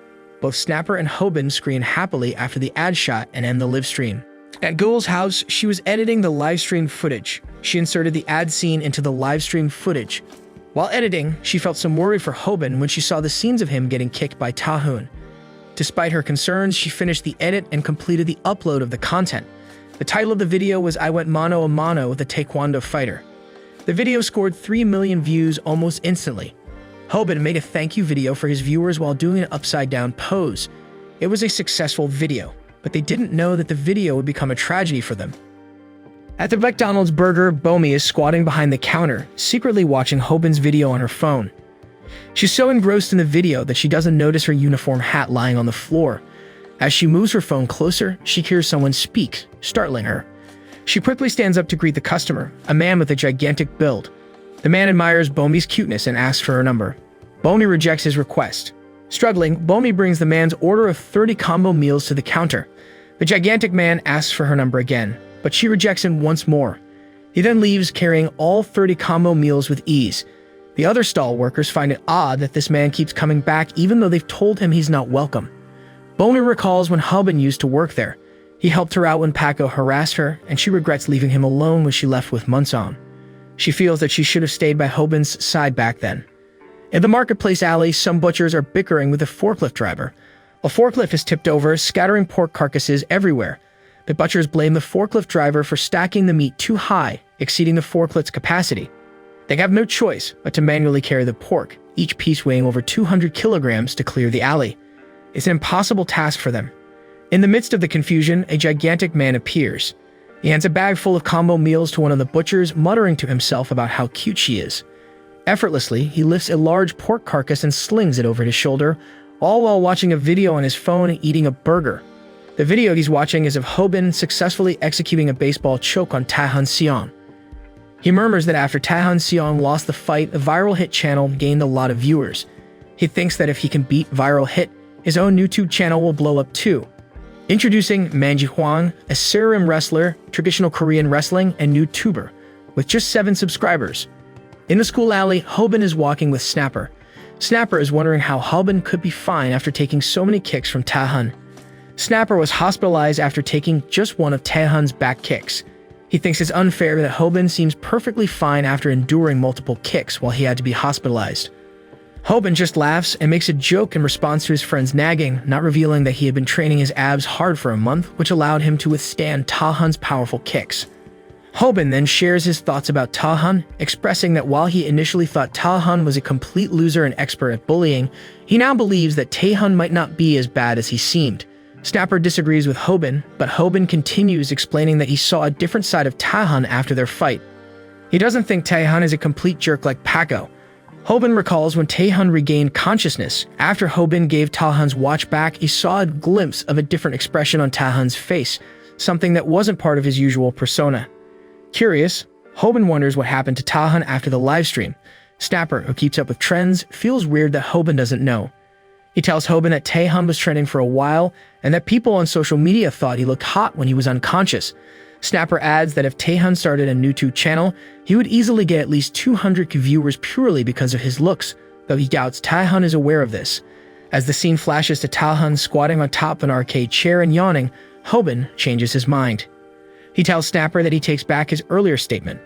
Both Snapper and Hoban screen happily after the ad shot and end the live stream. At Ghoul's house, she was editing the live stream footage. She inserted the ad scene into the live stream footage. While editing, she felt some worry for Hoban when she saw the scenes of him getting kicked by Taehoon. Despite her concerns, she finished the edit and completed the upload of the content. The title of the video was I Went Mano a Mano with a Taekwondo Fighter. The video scored 3 million views almost instantly. Hoban made a thank you video for his viewers while doing an upside-down pose. It was a successful video, but they didn't know that the video would become a tragedy for them. At the McDonald's burger, Bomi is squatting behind the counter, secretly watching Hoban's video on her phone. She's so engrossed in the video that she doesn't notice her uniform hat lying on the floor. As she moves her phone closer, she hears someone speak, startling her. She quickly stands up to greet the customer, a man with a gigantic build. The man admires Bomi's cuteness and asks for her number. Bomi rejects his request. Struggling, Bomi brings the man's order of 30 combo meals to the counter. The gigantic man asks for her number again, but she rejects him once more. He then leaves carrying all 30 combo meals with ease. The other stall workers find it odd that this man keeps coming back even though they've told him he's not welcome. Bomi recalls when Hoban used to work there. He helped her out when Paco harassed her, and she regrets leaving him alone when she left with Munsong. She feels that she should have stayed by Hoban's side back then. In the marketplace alley, some butchers are bickering with a forklift driver. A forklift is tipped over, scattering pork carcasses everywhere. The butchers blame the forklift driver for stacking the meat too high, exceeding the forklift's capacity. They have no choice but to manually carry the pork, each piece weighing over 200 kilograms to clear the alley. It's an impossible task for them. In the midst of the confusion, a gigantic man appears. He hands a bag full of combo meals to one of the butchers, muttering to himself about how cute she is. Effortlessly, he lifts a large pork carcass and slings it over his shoulder, all while watching a video on his phone and eating a burger. The video he's watching is of Hobin successfully executing a baseball choke on Taehan Seon. He murmurs that after Taehan Seon lost the fight, the Viral Hit channel gained a lot of viewers. He thinks that if he can beat Viral Hit, his own YouTube channel will blow up too. Introducing Manji Hwang, a Sarim wrestler, traditional Korean wrestling, and new tuber, with just 7 subscribers. In the school alley, Hobin is walking with Snapper. Snapper is wondering how Hobin could be fine after taking so many kicks from Taehan. Snapper was hospitalized after taking just one of Taehan's back kicks. He thinks it's unfair that Hobin seems perfectly fine after enduring multiple kicks while he had to be hospitalized. Hobin just laughs and makes a joke in response to his friend's nagging, not revealing that he had been training his abs hard for a month, which allowed him to withstand Taehan's powerful kicks. Hobin then shares his thoughts about Taehan, expressing that while he initially thought Taehan was a complete loser and expert at bullying, he now believes that Taehan might not be as bad as he seemed. Snapper disagrees with Hobin, but Hobin continues explaining that he saw a different side of Taehan after their fight. He doesn't think Taehan is a complete jerk like Paco. Hobin recalls when Taehan regained consciousness. After Hobin gave Taehan's watch back, he saw a glimpse of a different expression on Taehan's face, something that wasn't part of his usual persona. Curious, Hobin wonders what happened to Taehan after the livestream. Snapper, who keeps up with trends, feels weird that Hobin doesn't know. He tells Hobin that Taehan was trending for a while and that people on social media thought he looked hot when he was unconscious. Snapper adds that if Taehan started a YouTube channel, he would easily get at least 200 viewers purely because of his looks, though he doubts Taehan is aware of this. As the scene flashes to Taehan squatting on top of an arcade chair and yawning, Hobin changes his mind. He tells Snapper that he takes back his earlier statement.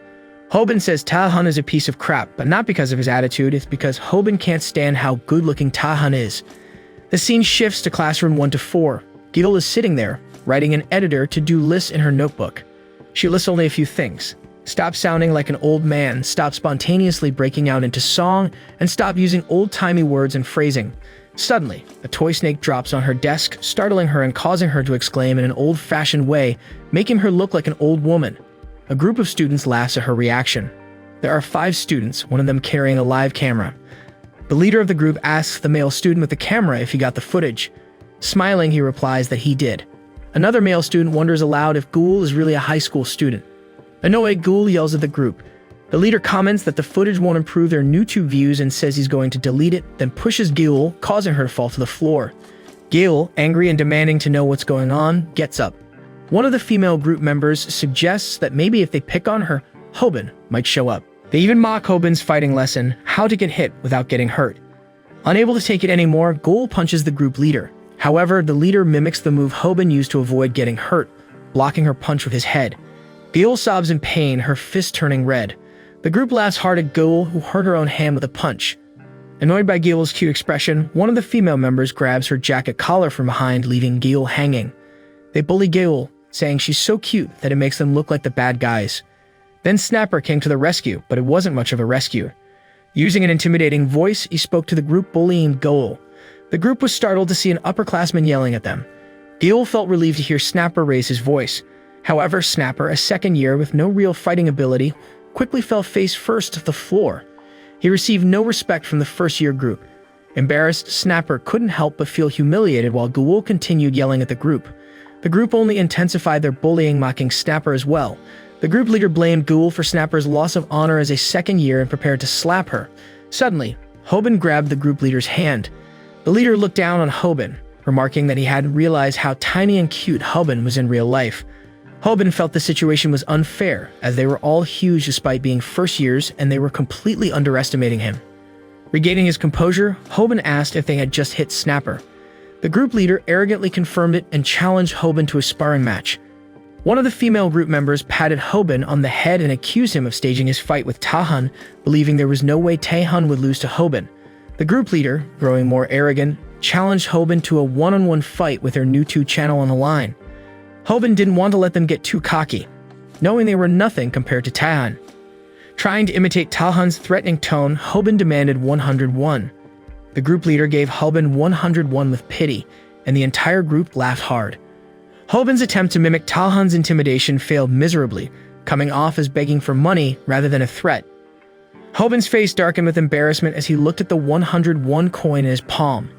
Hobin says Taehan is a piece of crap, but not because of his attitude, it's because Hobin can't stand how good-looking Taehan is. The scene shifts to classroom 1-4. Gil is sitting there, writing an editor to-do list in her notebook. She lists only a few things. Stop sounding like an old man, stop spontaneously breaking out into song, and stop using old-timey words and phrasing. Suddenly, a toy snake drops on her desk, startling her and causing her to exclaim in an old-fashioned way, making her look like an old woman. A group of students laughs at her reaction. There are 5 students, one of them carrying a live camera. The leader of the group asks the male student with the camera if he got the footage. Smiling, he replies that he did. Another male student wonders aloud if Ghoul is really a high school student. Annoyed, Ghoul yells at the group. The leader comments that the footage won't improve their YouTube views and says he's going to delete it, then pushes Ghoul, causing her to fall to the floor. Ghoul, angry and demanding to know what's going on, gets up. One of the female group members suggests that maybe if they pick on her, Hobin might show up. They even mock Hobin's fighting lesson, how to get hit without getting hurt. Unable to take it anymore, Ghoul punches the group leader. However, the leader mimics the move Hobin used to avoid getting hurt, blocking her punch with his head. Ghoul sobs in pain, her fist turning red. The group laughs hard at Ghoul, who hurt her own hand with a punch. Annoyed by Ghoul's cute expression, one of the female members grabs her jacket collar from behind, leaving Ghoul hanging. They bully Ghoul, saying she's so cute that it makes them look like the bad guys. Then Snapper came to the rescue, but it wasn't much of a rescue. Using an intimidating voice, he spoke to the group bullying Ghoul. The group was startled to see an upperclassman yelling at them. Ghoul felt relieved to hear Snapper raise his voice. However, Snapper, a second year with no real fighting ability, quickly fell face first to the floor. He received no respect from the first-year group. Embarrassed, Snapper couldn't help but feel humiliated while Ghoul continued yelling at the group. The group only intensified their bullying, mocking Snapper as well. The group leader blamed Ghoul for Snapper's loss of honor as a second year and prepared to slap her. Suddenly, Hobin grabbed the group leader's hand. The leader looked down on Hobin, remarking that he hadn't realized how tiny and cute Hobin was in real life. Hobin felt the situation was unfair, as they were all huge despite being first years and they were completely underestimating him. Regaining his composure, Hobin asked if they had just hit Snapper. The group leader arrogantly confirmed it and challenged Hobin to a sparring match. One of the female group members patted Hobin on the head and accused him of staging his fight with Taehan, believing there was no way Taehan would lose to Hobin. The group leader, growing more arrogant, challenged Hobin to a one-on-one fight with their new 2 channel on the line. Hobin didn't want to let them get too cocky, knowing they were nothing compared to Taehan. Trying to imitate Taehan's threatening tone, Hobin demanded 101. The group leader gave Hobin 101 with pity, and the entire group laughed hard. Hobin's attempt to mimic Talhan's intimidation failed miserably, coming off as begging for money rather than a threat. Hobin's face darkened with embarrassment as he looked at the 101 coin in his palm.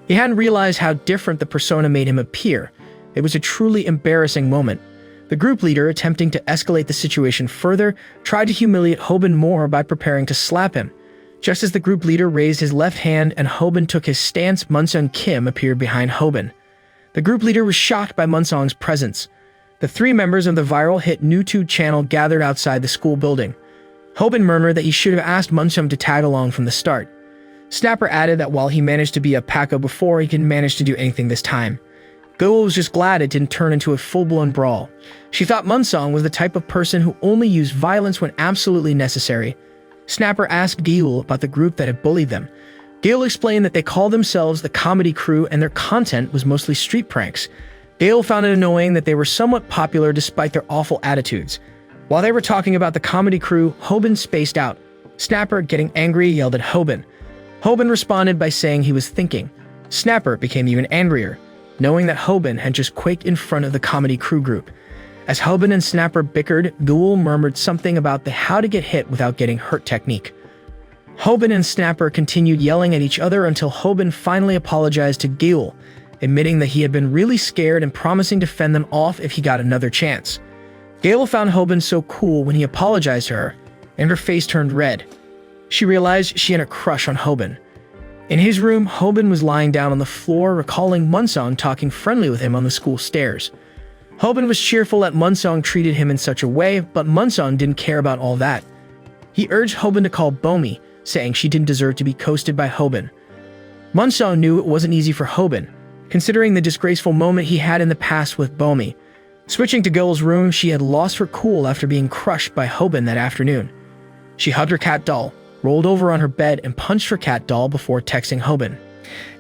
He hadn't realized how different the persona made him appear. It was a truly embarrassing moment. The group leader, attempting to escalate the situation further, tried to humiliate Hobin more by preparing to slap him. Just as the group leader raised his left hand and Hobin took his stance, Munsung Kim appeared behind Hobin. The group leader was shocked by Munsung's presence. The 3 members of the viral hit YouTube channel gathered outside the school building. Hobin murmured that he should have asked Munsung to tag along from the start. Snapper added that while he managed to be a Paco before, he couldn't manage to do anything this time. Goul was just glad it didn't turn into a full-blown brawl. She thought Munsung was the type of person who only used violence when absolutely necessary. Snapper asked Goul about the group that had bullied them. Goul explained that they called themselves the Comedy Crew and their content was mostly street pranks. Goul found it annoying that they were somewhat popular despite their awful attitudes. While they were talking about the Comedy Crew, Hobin spaced out. Snapper, getting angry, yelled at Hobin. Hobin responded by saying he was thinking. Snapper became even angrier, knowing that Hobin had just quaked in front of the Comedy Crew group. As Hobin and Snapper bickered, Goul murmured something about the how to get hit without getting hurt technique. Hobin and Snapper continued yelling at each other until Hobin finally apologized to Goul, admitting that he had been really scared and promising to fend them off if he got another chance. Goul found Hobin so cool when he apologized to her, and her face turned red. She realized she had a crush on Hobin. In his room, Hobin was lying down on the floor, recalling Munsung talking friendly with him on the school stairs. Hobin was cheerful that Munsung treated him in such a way, but Munsung didn't care about all that. He urged Hobin to call Bomi, saying she didn't deserve to be coasted by Hobin. Munsung knew it wasn't easy for Hobin, considering the disgraceful moment he had in the past with Bomi. Switching to Goul's room, she had lost her cool after being crushed by Hobin that afternoon. She hugged her cat doll, rolled over on her bed, and punched her cat doll before texting Hobin.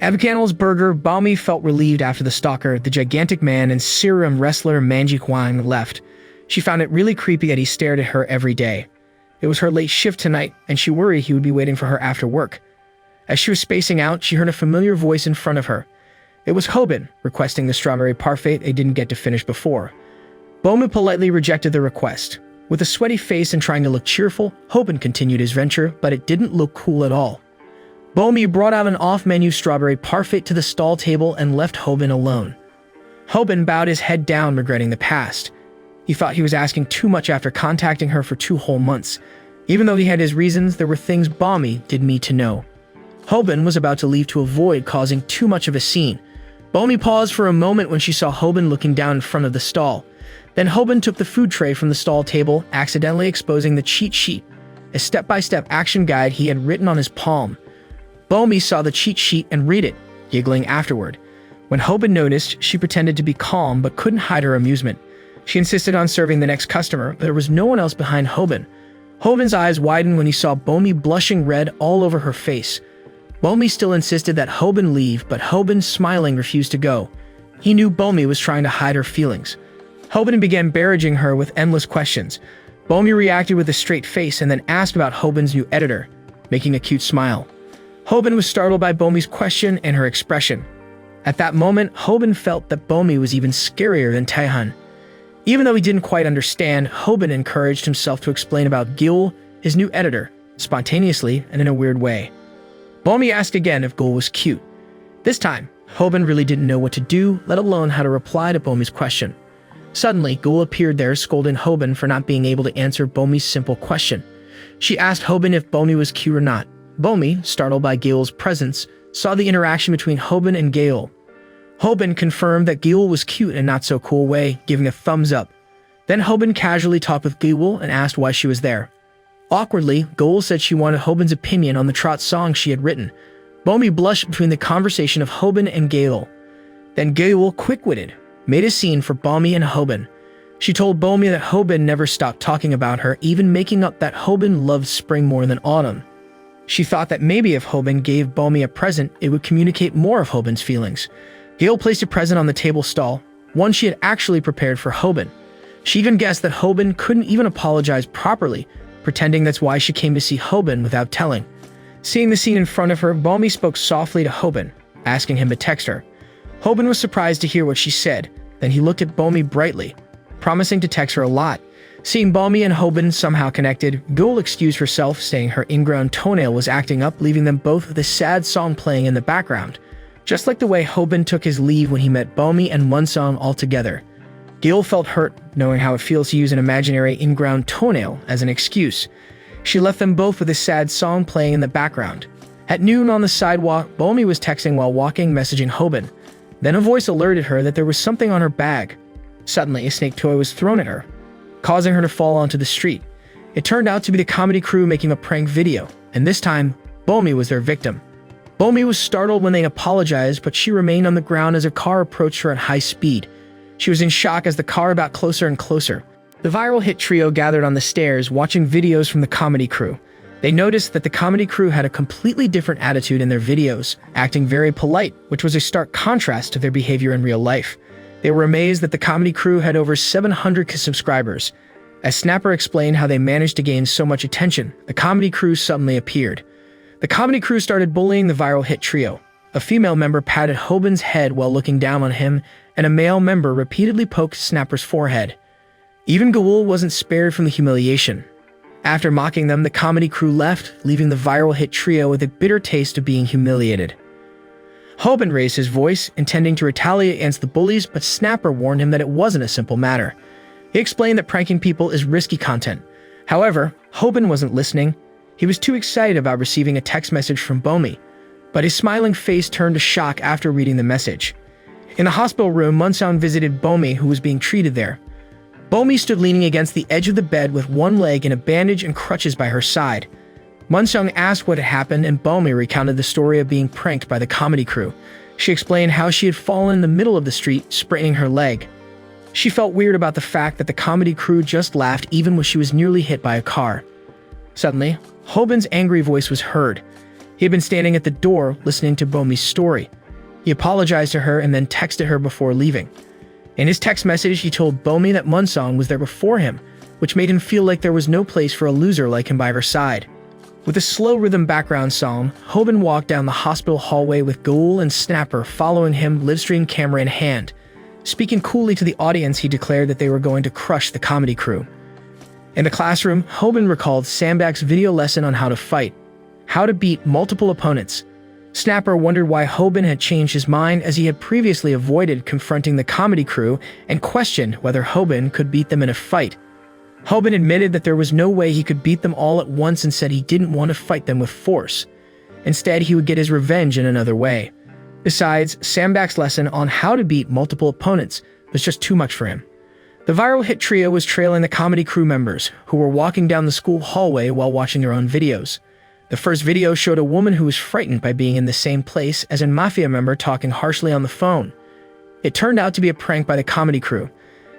At McCannell's Burger, Bomi felt relieved after the stalker, the gigantic man and serum wrestler Manji Huang left. She found it really creepy that he stared at her every day. It was her late shift tonight, and she worried he would be waiting for her after work. As she was spacing out, she heard a familiar voice in front of her. It was Hobin, requesting the strawberry parfait they didn't get to finish before. Bomi politely rejected the request. With a sweaty face and trying to look cheerful, Hobin continued his venture, but it didn't look cool at all. Bomi brought out an off-menu strawberry parfait to the stall table and left Hobin alone. Hobin bowed his head down, regretting the past. He thought he was asking too much after contacting her for 2 whole months. Even though he had his reasons, there were things Bomi didn't need to know. Hobin was about to leave to avoid causing too much of a scene. Bomi paused for a moment when she saw Hobin looking down in front of the stall. Then Hobin took the food tray from the stall table, accidentally exposing the cheat sheet, a step-by-step action guide he had written on his palm. Bomi saw the cheat sheet and read it, giggling afterward. When Hobin noticed, she pretended to be calm but couldn't hide her amusement. She insisted on serving the next customer, but there was no one else behind Hobin. Hobin's eyes widened when he saw Bomi blushing red all over her face. Bomi still insisted that Hobin leave, but Hobin, smiling, refused to go. He knew Bomi was trying to hide her feelings. Hobin began barraging her with endless questions. Bomi reacted with a straight face and then asked about Hobin's new editor, making a cute smile. Hobin was startled by Bomi's question and her expression. At that moment, Hobin felt that Bomi was even scarier than Taehan. Even though he didn't quite understand, Hobin encouraged himself to explain about Gil, his new editor, spontaneously and in a weird way. Bomi asked again if Gul was cute. This time, Hobin really didn't know what to do, let alone how to reply to Bomi's question. Suddenly, Gul appeared there, scolding Hobin for not being able to answer Bomi's simple question. She asked Hobin if Bomi was cute or not. Bomi, startled by Gil's presence, saw the interaction between Hobin and Gil. Hobin confirmed that Gil was cute in a not-so-cool way, giving a thumbs up. Then Hobin casually talked with Gil and asked why she was there. Awkwardly, Gul said she wanted Hobin's opinion on the trot song she had written. Bomi blushed between the conversation of Hobin and Gil. Then Gil, quick-witted, made a scene for Bomi and Hobin. She told Bomi that Hobin never stopped talking about her, even making up that Hobin loved spring more than autumn. She thought that maybe if Hobin gave Bomi a present, it would communicate more of Hobin's feelings. Gil placed a present on the table stall, one she had actually prepared for Hobin. She even guessed that Hobin couldn't even apologize properly, pretending that's why she came to see Hobin without telling. Seeing the scene in front of her, Bomi spoke softly to Hobin, asking him to text her. Hobin was surprised to hear what she said, Then he looked at Bomi brightly, promising to text her a lot. Seeing Bomi and Hoban somehow connected, Gul excused herself, saying her ingrown toenail was acting up, leaving them both with a sad song playing in the background. Just like the way Hoban took his leave when he met Bomi and Munsong all together. Gil felt hurt, knowing how it feels to use an imaginary ingrown toenail as an excuse. She left them both with a sad song playing in the background. At noon on the sidewalk, Bomi was texting while walking, messaging Hoban. Then a voice alerted her that there was something on her bag. Suddenly, a snake toy was thrown at her, causing her to fall onto the street. It turned out to be the comedy crew making a prank video, and this time, Bomi was their victim. Bomi was startled when they apologized, but she remained on the ground as a car approached her at high speed. She was in shock as the car got closer and closer. The viral hit trio gathered on the stairs, watching videos from the comedy crew. They noticed that the comedy crew had a completely different attitude in their videos, acting very polite, which was a stark contrast to their behavior in real life. They were amazed that the comedy crew had over 700 subscribers. As Snapper explained how they managed to gain so much attention, the comedy crew suddenly appeared. The comedy crew started bullying the viral hit trio. A female member patted Hoban's head while looking down on him, and a male member repeatedly poked Snapper's forehead. Even Ghoul wasn't spared from the humiliation. After mocking them, the comedy crew left, leaving the viral hit trio with a bitter taste of being humiliated. Hoban raised his voice, intending to retaliate against the bullies, but Snapper warned him that it wasn't a simple matter. He explained that pranking people is risky content. However, Hoban wasn't listening. He was too excited about receiving a text message from Bomi, but his smiling face turned to shock after reading the message. In the hospital room, Munsong visited Bomi, who was being treated there. Bomi stood leaning against the edge of the bed with one leg in a bandage and crutches by her side. Munsong asked what had happened, and Bomi recounted the story of being pranked by the comedy crew. She explained how she had fallen in the middle of the street, spraining her leg. She felt weird about the fact that the comedy crew just laughed even when she was nearly hit by a car. Suddenly, Hoban's angry voice was heard. He had been standing at the door, listening to Bomi's story. He apologized to her and then texted her before leaving. In his text message, he told Bomi that Munsong was there before him, which made him feel like there was no place for a loser like him by her side. With a slow rhythm background song, Hoban walked down the hospital hallway with Ghoul and Snapper following him, livestream camera in hand. Speaking coolly to the audience, he declared that they were going to crush the comedy crew. In the classroom, Hoban recalled Sandbag's video lesson on how to fight, how to beat multiple opponents. Snapper wondered why Hoban had changed his mind, as he had previously avoided confronting the comedy crew and questioned whether Hoban could beat them in a fight. Hoban admitted that there was no way he could beat them all at once and said he didn't want to fight them with force. Instead, he would get his revenge in another way. Besides, Sandbag's lesson on how to beat multiple opponents was just too much for him. The viral hit trio was trailing the comedy crew members, who were walking down the school hallway while watching their own videos. The first video showed a woman who was frightened by being in the same place as a mafia member talking harshly on the phone. It turned out to be a prank by the comedy crew.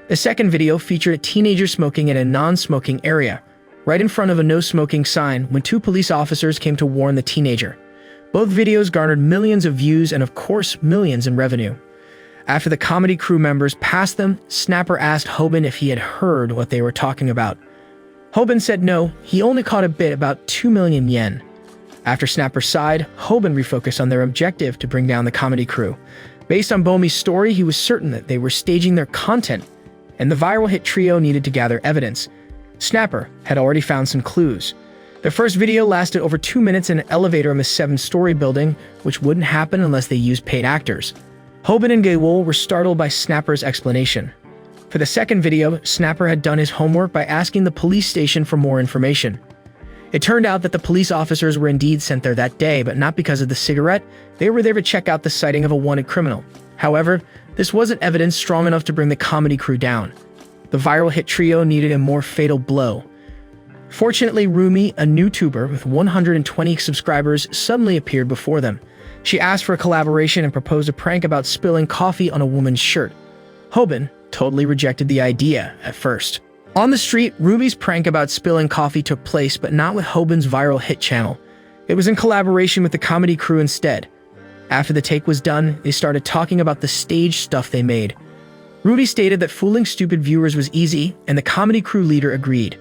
The second video featured a teenager smoking in a non-smoking area, right in front of a no-smoking sign, when two police officers came to warn the teenager. Both videos garnered millions of views and, of course, millions in revenue. After the comedy crew members passed them, Snapper asked Hoban if he had heard what they were talking about. Hoban said no, he only caught a bit, about 2 million yen. After Snapper sighed, Hoban refocused on their objective to bring down the comedy crew. Based on Bomi's story, he was certain that they were staging their content, and the viral hit trio needed to gather evidence. Snapper had already found some clues. The first video lasted over 2 minutes in an elevator in a 7-story building, which wouldn't happen unless they used paid actors. Hoban and Gaewol were startled by Snapper's explanation. For the second video, Snapper had done his homework by asking the police station for more information. It turned out that the police officers were indeed sent there that day, but not because of the cigarette. They were there to check out the sighting of a wanted criminal. However, this wasn't evidence strong enough to bring the comedy crew down. The viral hit trio needed a more fatal blow. Fortunately, Rumi, a new tuber with 120 subscribers, suddenly appeared before them. She asked for a collaboration and proposed a prank about spilling coffee on a woman's shirt. Hoban totally rejected the idea at first. On the street, Rumi's prank about spilling coffee took place, but not with Hoban's viral hit channel. It was in collaboration with the comedy crew instead. After the take was done, they started talking about the stage stuff they made. Ruby stated that fooling stupid viewers was easy, and the comedy crew leader agreed.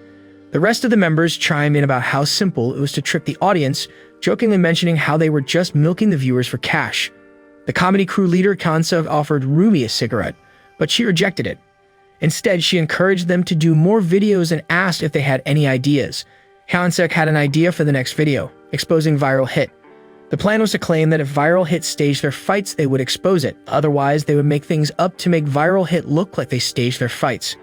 The rest of the members chimed in about how simple it was to trick the audience, jokingly mentioning how they were just milking the viewers for cash. The comedy crew leader Kansa offered Ruby a cigarette, but she rejected it. Instead, she encouraged them to do more videos and asked if they had any ideas. Hyunsuk had an idea for the next video, exposing Viral Hit. The plan was to claim that if Viral Hit staged their fights, they would expose it. Otherwise, they would make things up to make Viral Hit look like they staged their fights.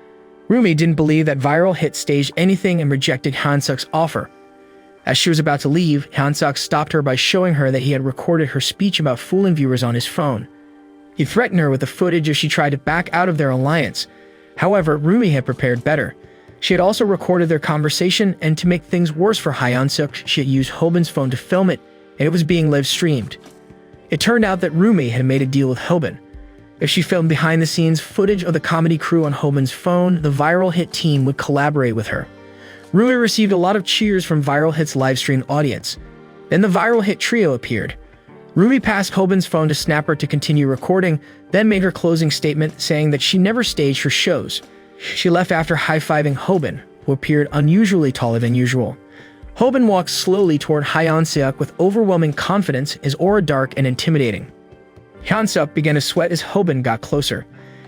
Rumi didn't believe that Viral Hit staged anything and rejected Hyunsuk's offer. As she was about to leave, Hyunsuk stopped her by showing her that he had recorded her speech about fooling viewers on his phone. He threatened her with the footage if she tried to back out of their alliance. However, Rumi had prepared better. She had also recorded their conversation, and to make things worse for Hyunsuk, she had used Hobin's phone to film it, and it was being live-streamed. It turned out that Rumi had made a deal with Hobin. If she filmed behind-the-scenes footage of the comedy crew on Hobin's phone, the Viral Hit team would collaborate with her. Rumi received a lot of cheers from Viral Hit's live-stream audience. Then the Viral Hit trio appeared. Rumi passed Hobin's phone to Snapper to continue recording, then made her closing statement saying that she never staged her shows. She left after high-fiving Hobin, who appeared unusually taller than usual. Hobin walked slowly toward Hyunsuk with overwhelming confidence, his aura dark and intimidating. Hyunsuk began to sweat as Hobin got closer.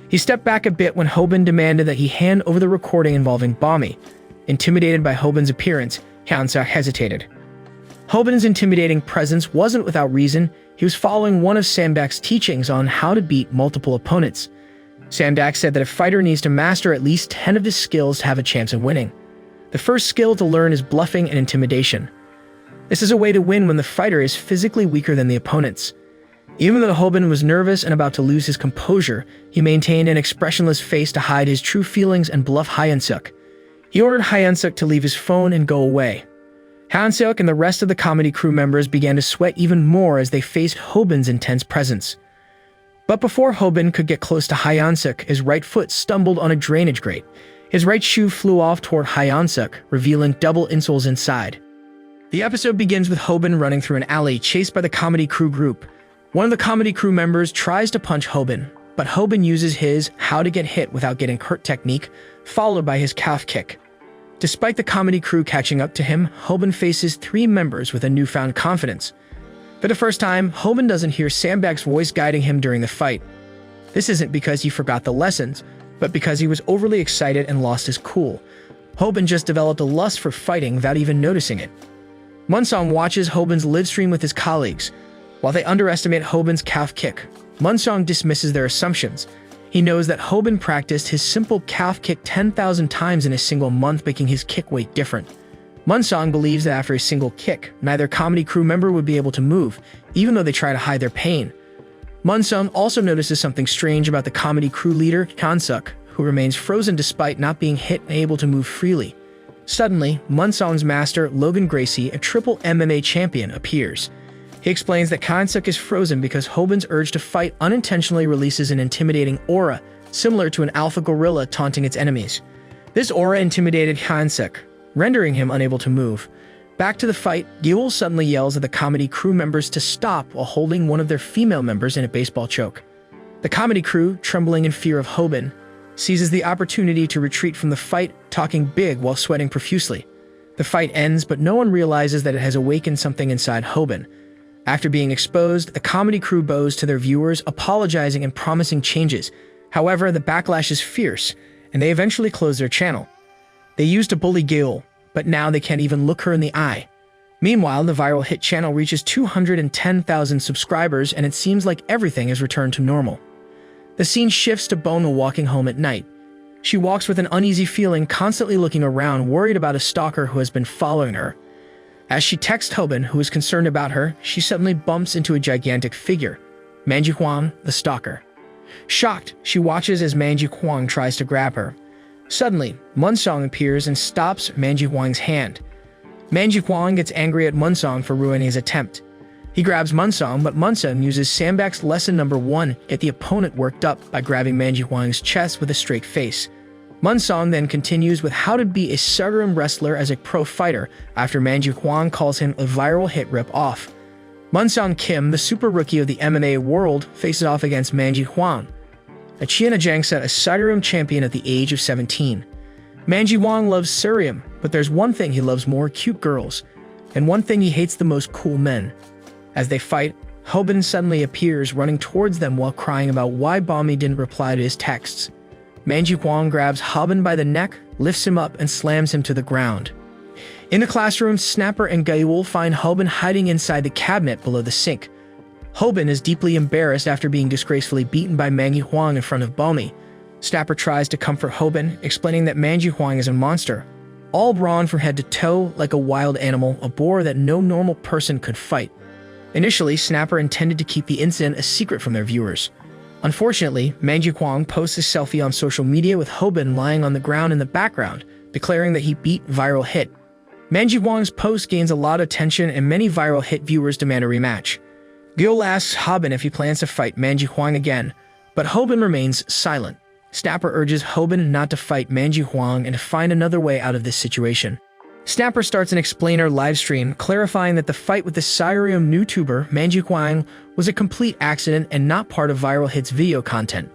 He stepped back a bit when Hobin demanded that he hand over the recording involving Bami. Intimidated by Hobin's appearance, Hyunsuk hesitated. Hobin's intimidating presence wasn't without reason. He was following one of Sandbak's teachings on how to beat multiple opponents. Sandbak said that a fighter needs to master at least 10 of his skills to have a chance of winning. The first skill to learn is bluffing and intimidation. This is a way to win when the fighter is physically weaker than the opponents. Even though Hobin was nervous and about to lose his composure, he maintained an expressionless face to hide his true feelings and bluff Hyunsuk. He ordered Hyunsuk to leave his phone and go away. Hyunsuk and the rest of the comedy crew members began to sweat even more as they faced Hobin's intense presence. But before Hobin could get close to Hyunsuk, his right foot stumbled on a drainage grate. His right shoe flew off toward Hyunsuk, revealing double insoles inside. The episode begins with Hobin running through an alley, chased by the comedy crew group. One of the comedy crew members tries to punch Hobin, but Hobin uses his how to get hit without getting hurt technique, followed by his calf kick. Despite the comedy crew catching up to him, Hobin faces 3 members with a newfound confidence. For the first time, Hobin doesn't hear Sandbak's voice guiding him during the fight. This isn't because he forgot the lessons, but because he was overly excited and lost his cool. Hobin just developed a lust for fighting without even noticing it. Munsong watches Hobin's live stream with his colleagues. While they underestimate Hobin's calf kick, Munsong dismisses their assumptions. He knows that Hobin practiced his simple calf kick 10,000 times in a single month, making his kick weight different. Munsong believes that after a single kick, neither comedy crew member would be able to move, even though they try to hide their pain. Munsong also notices something strange about the comedy crew leader, Hyunsuk, who remains frozen despite not being hit and able to move freely. Suddenly, Munsong's master, Logan Gracie, a triple MMA champion, appears. He explains that Hyunsuk is frozen because Hobin's urge to fight unintentionally releases an intimidating aura, similar to an alpha gorilla taunting its enemies. This aura intimidated Hyunsuk, rendering him unable to move. Back to the fight, Gil suddenly yells at the comedy crew members to stop while holding one of their female members in a baseball choke. The comedy crew, trembling in fear of Hobin, seizes the opportunity to retreat from the fight, talking big while sweating profusely. The fight ends, but no one realizes that it has awakened something inside Hobin. After being exposed, the comedy crew bows to their viewers, apologizing and promising changes. However, the backlash is fierce, and they eventually close their channel. They used to bully Gil, but now they can't even look her in the eye. Meanwhile, the Viral Hit channel reaches 210,000 subscribers, and it seems like everything has returned to normal. The scene shifts to Bona walking home at night. She walks with an uneasy feeling, constantly looking around, worried about a stalker who has been following her. As she texts Hobin, who is concerned about her, she suddenly bumps into a gigantic figure, Manji Huang, the stalker. Shocked, she watches as Manji Huang tries to grab her. Suddenly, Munsong appears and stops Manji Huang's hand. Manji Huang gets angry at Munsong for ruining his attempt. He grabs Munsong, but Munsong uses Sandbak's lesson number 1 to get the opponent worked up by grabbing Manji Huang's chest with a straight face. Munsong then continues with how to be a Sagarum wrestler as a pro fighter after Manji Huang calls him a Viral Hit rip-off. Munsong Kim, the super rookie of the MMA world, faces off against Manji Huang. Achiana Jangsa, a Sagarum champion at the age of 17. Manji Huang loves Surium, but there's one thing he loves more: cute girls, and one thing he hates the most: cool men. As they fight, Hoban suddenly appears, running towards them while crying about why Bami didn't reply to his texts. Manji Huang grabs Hoban by the neck, lifts him up, and slams him to the ground. In the classroom, Snapper and Gaiul find Hoban hiding inside the cabinet below the sink. Hoban is deeply embarrassed after being disgracefully beaten by Manji Huang in front of Bami. Snapper tries to comfort Hoban, explaining that Manji Huang is a monster, all brawn from head to toe like a wild animal, a boar that no normal person could fight. Initially, Snapper intended to keep the incident a secret from their viewers. Unfortunately, Manji Huang posts a selfie on social media with Hoban lying on the ground in the background, declaring that he beat Viral Hit. Manji Huang's post gains a lot of attention and many Viral Hit viewers demand a rematch. Gil asks Hoban if he plans to fight Manji Huang again, but Hoban remains silent. Snapper urges Hoban not to fight Manji Huang and to find another way out of this situation. Snapper starts an explainer livestream, clarifying that the fight with the Sirium YouTuber Manji Huang was a complete accident and not part of Viral Hit's video content.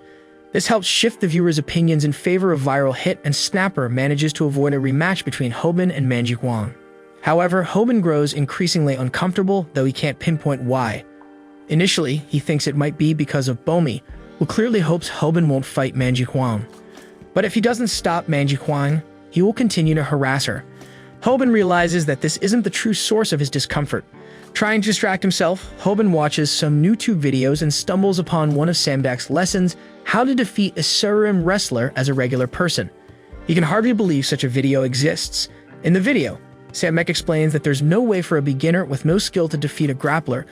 This helps shift the viewers' opinions in favor of Viral Hit, and Snapper manages to avoid a rematch between Hoban and Manji Huang. However, Hoban grows increasingly uncomfortable, though he can't pinpoint why. Initially, he thinks it might be because of Bomi, who clearly hopes Hoban won't fight Manji Huang. But if he doesn't stop Manji Huang, he will continue to harass her. Hoban realizes that this isn't the true source of his discomfort. Trying to distract himself, Hoban watches some YouTube videos and stumbles upon one of Sambak's lessons, how to defeat a Surim wrestler as a regular person. He can hardly believe such a video exists. In the video, Sambak explains that there's no way for a beginner with no skill to defeat a grappler,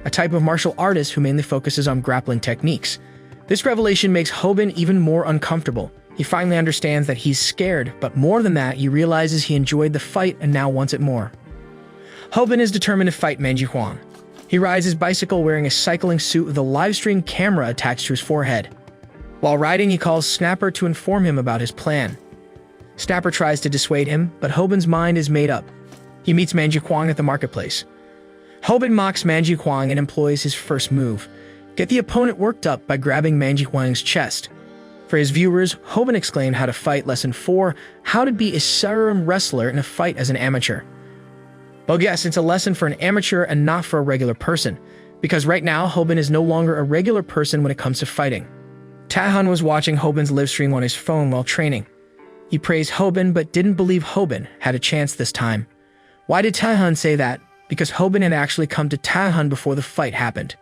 a type of martial artist who mainly focuses on grappling techniques. This revelation makes Hoban even more uncomfortable. He finally understands that he's scared, but more than that, he realizes he enjoyed the fight and now wants it more. Hoban is determined to fight Manji Huang. He rides his bicycle wearing a cycling suit with a livestream camera attached to his forehead. While riding, he calls Snapper to inform him about his plan. Snapper tries to dissuade him, but Hoban's mind is made up. He meets Manji Huang at the marketplace. Hoban mocks Manji Huang and employs his first move: get the opponent worked up by grabbing Manji Huang's chest. For his viewers, Hoban explained how to fight Lesson 4, how to be a Surim wrestler in a fight as an amateur. Well, yes, it's a lesson for an amateur and not for a regular person, because right now, Hoban is no longer a regular person when it comes to fighting. Taehan was watching Hoban's livestream on his phone while training. He praised Hoban but didn't believe Hoban had a chance this time. Why did Taehan say that? Because Hoban had actually come to Taehan before the fight happened.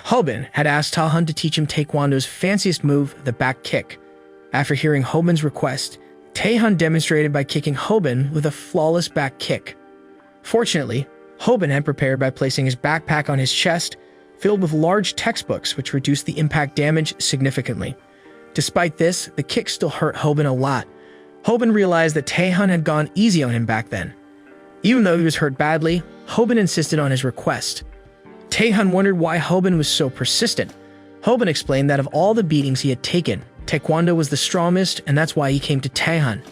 Hoban had asked Taehan to teach him Taekwondo's fanciest move, the back kick. After hearing Hoban's request, Taehan demonstrated by kicking Hoban with a flawless back kick. Fortunately, Hoban had prepared by placing his backpack on his chest, filled with large textbooks which reduced the impact damage significantly. Despite this, the kick still hurt Hoban a lot. Hoban realized that Taehan had gone easy on him back then. Even though he was hurt badly, Hoban insisted on his request. Taehan wondered why Hoban was so persistent. Hoban explained that of all the beatings he had taken, Taekwondo was the strongest, and that's why he came to Taehan.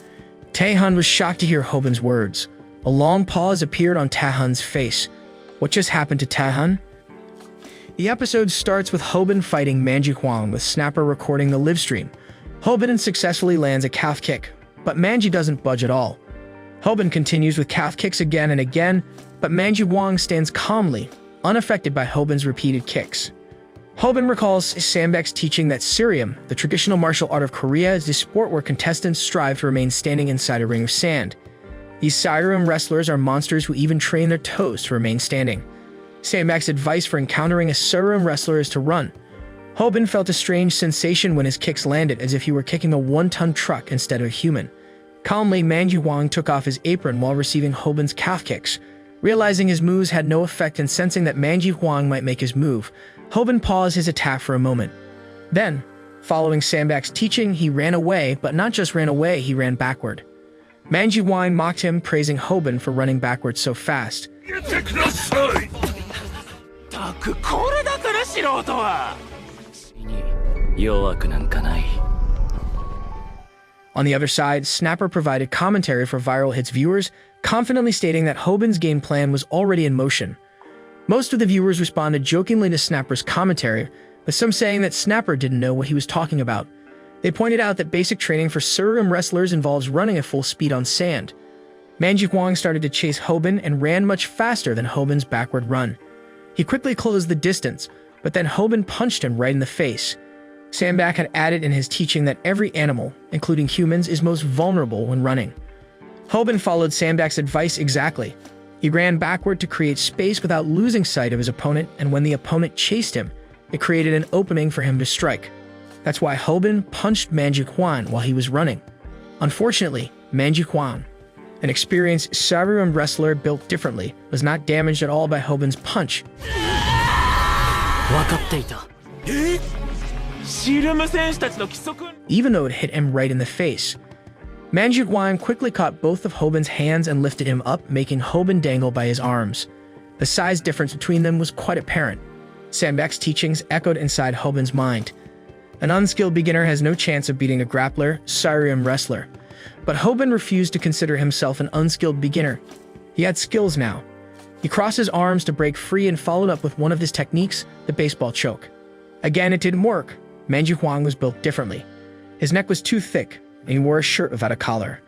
Taehan was shocked to hear Hoban's words. A long pause appeared on Taehan's face. What just happened to Taehan? The episode starts with Hoban fighting Manji Huang, with Snapper recording the livestream. Hoban successfully lands a calf kick, but Manji doesn't budge at all. Hoban continues with calf kicks again and again, but Manji Huang stands calmly, unaffected by Hoban's repeated kicks. Hoban recalls Sambak's teaching that Sirium, the traditional martial art of Korea, is a sport where contestants strive to remain standing inside a ring of sand. These Sirium wrestlers are monsters who even train their toes to remain standing. Sambak's advice for encountering a Sirium wrestler is to run. Hoban felt a strange sensation when his kicks landed, as if he were kicking a one-ton truck instead of a human. Calmly, Manji Huang took off his apron while receiving Hoban's calf kicks. Realizing his moves had no effect and sensing that Manji Huang might make his move, Hoban paused his attack for a moment. Then, following Sambak's teaching, he ran away, but not just ran away, he ran backward. Manji Huang mocked him, praising Hoban for running backwards so fast. On the other side, Snapper provided commentary for Viral Hit's viewers, confidently stating that Hoban's game plan was already in motion. Most of the viewers responded jokingly to Snapper's commentary, with some saying that Snapper didn't know what he was talking about. They pointed out that basic training for Surium wrestlers involves running at full speed on sand. Manji Huang started to chase Hoban and ran much faster than Hoban's backward run. He quickly closed the distance, but then Hoban punched him right in the face. Sandbach had added in his teaching that every animal, including humans, is most vulnerable when running. Hoban followed Sandbach's advice exactly. He ran backward to create space without losing sight of his opponent, and when the opponent chased him, it created an opening for him to strike. That's why Hoban punched Manji Huan while he was running. Unfortunately, Manji Huan, an experienced Saruman wrestler built differently, was not damaged at all by Hoban's punch. Even though it hit him right in the face. Manji Huan quickly caught both of Hoban's hands and lifted him up, making Hoban dangle by his arms. The size difference between them was quite apparent. Sandbach's teachings echoed inside Hoban's mind. An unskilled beginner has no chance of beating a grappler, Saruman wrestler. But Hoban refused to consider himself an unskilled beginner. He had skills now. He crossed his arms to break free and followed up with one of his techniques, the baseball choke. Again, it didn't work. Manji Huan was built differently. His neck was too thick, and he wore a shirt without a collar.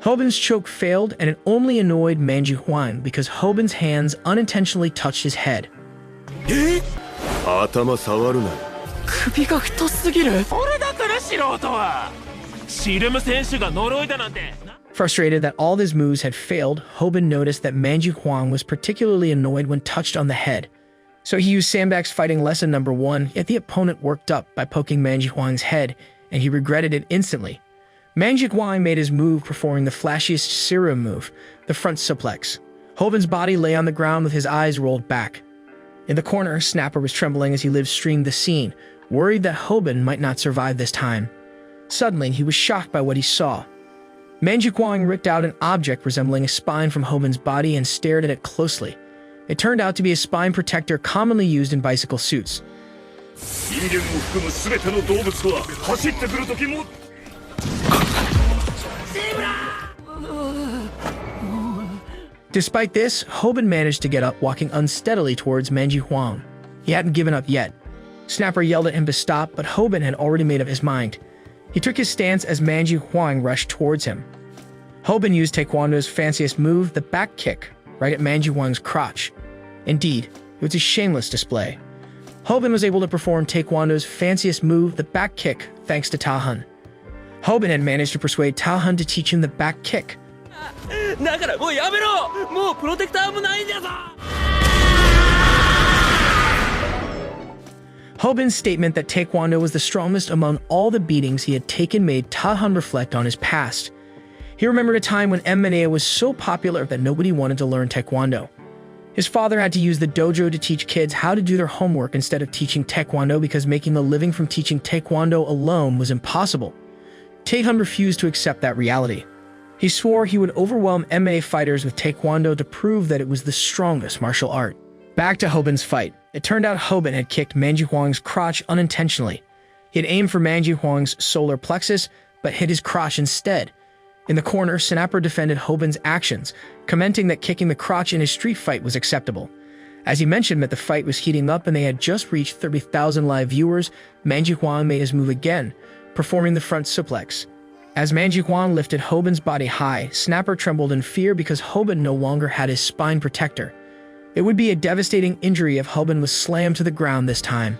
Hoban's choke failed, and it only annoyed Manji Huan because Hoban's hands unintentionally touched his head. Frustrated that all his moves had failed, Hoban noticed that Manji Huan was particularly annoyed when touched on the head. So he used Sandbach's fighting lesson number 1, yet the opponent worked up by poking Manji Huan's head, and he regretted it instantly. Manji Huan made his move, performing the flashiest Saruman move, the front suplex. Hoban's body lay on the ground with his eyes rolled back. In the corner, Snapper was trembling as he live-streamed the scene, worried that Hoban might not survive this time. Suddenly, he was shocked by what he saw. Manji Huan ripped out an object resembling a spine from Hoban's body and stared at it closely. It turned out to be a spine protector commonly used in bicycle suits. Despite this, Hoban managed to get up, walking unsteadily towards Manji Huan. He hadn't given up yet. Snapper yelled at him to stop, but Hoban had already made up his mind. He took his stance as Manji Huan rushed towards him. Hoban used Taekwondo's fanciest move, the back kick, right at Manji Huan's crotch. Indeed, it was a shameless display. Hoban was able to perform Taekwondo's fanciest move, the back kick, thanks to Tahan. Hoban had managed to persuade Tahan to teach him the back kick. Hoban's statement that Taekwondo was the strongest among all the beatings he had taken made Tahan reflect on his past. He remembered a time when MMA was so popular that nobody wanted to learn Taekwondo. His father had to use the dojo to teach kids how to do their homework instead of teaching Taekwondo because making a living from teaching Taekwondo alone was impossible. Tahan refused to accept that reality. He swore he would overwhelm MMA fighters with Taekwondo to prove that it was the strongest martial art. Back to Hoban's fight. It turned out Hoban had kicked Manji Huang's crotch unintentionally. He had aimed for Manji Huang's solar plexus, but hit his crotch instead. In the corner, Snapper defended Hoban's actions, commenting that kicking the crotch in his street fight was acceptable. As he mentioned that the fight was heating up and they had just reached 30,000 live viewers, Manji Huang made his move again, performing the front suplex. As Manji Huang lifted Hoban's body high, Snapper trembled in fear because Hoban no longer had his spine protector. It would be a devastating injury if Hoban was slammed to the ground this time.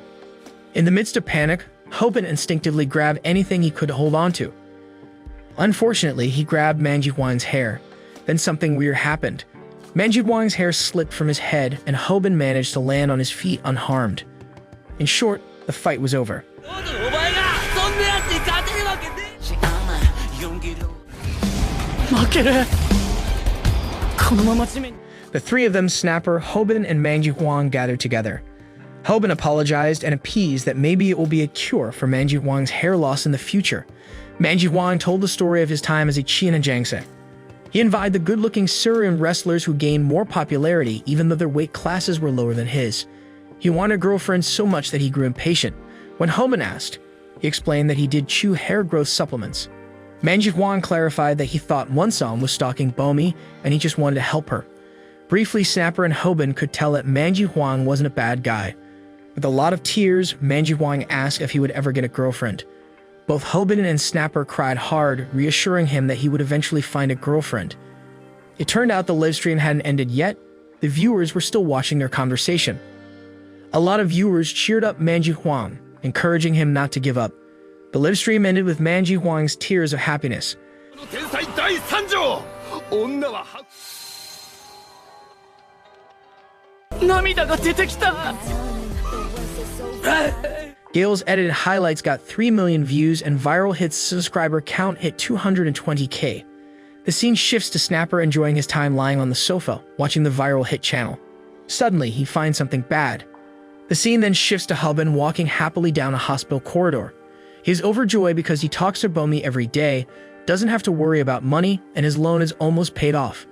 In the midst of panic, Hoban instinctively grabbed anything he could hold onto. Unfortunately, he grabbed Manji Huang's hair. Then something weird happened. Manji Huang's hair slipped from his head, and Hoban managed to land on his feet unharmed. In short, the fight was over. The three of them, Snapper, Hoban, and Manji Huang, gathered together. Hoban apologized and appeased that maybe it will be a cure for Manji Huang's hair loss in the future. Manji Huang told the story of his time as a Jiangse. He invited the good-looking Syrian wrestlers who gained more popularity even though their weight classes were lower than his. He wanted a girlfriend so much that he grew impatient. When Hoban asked, he explained that he did chew hair growth supplements. Manji Huang clarified that he thought Wonsong was stalking Bomi and he just wanted to help her. Briefly, Snapper and Hoban could tell that Manji Huang wasn't a bad guy. With a lot of tears, Manji Huang asked if he would ever get a girlfriend. Both Hoban and Snapper cried hard, reassuring him that he would eventually find a girlfriend. It turned out the livestream hadn't ended yet. The viewers were still watching their conversation. A lot of viewers cheered up Manji Huang, encouraging him not to give up. The live stream ended with Manji Huang's tears of happiness. Gale's edited highlights got 3 million views and Viral Hit's subscriber count hit 220k. The scene shifts to Snapper enjoying his time lying on the sofa, watching the Viral Hit channel. Suddenly, he finds something bad. The scene then shifts to Hubin walking happily down a hospital corridor. He's overjoyed because he talks to Bomi every day, doesn't have to worry about money, and his loan is almost paid off.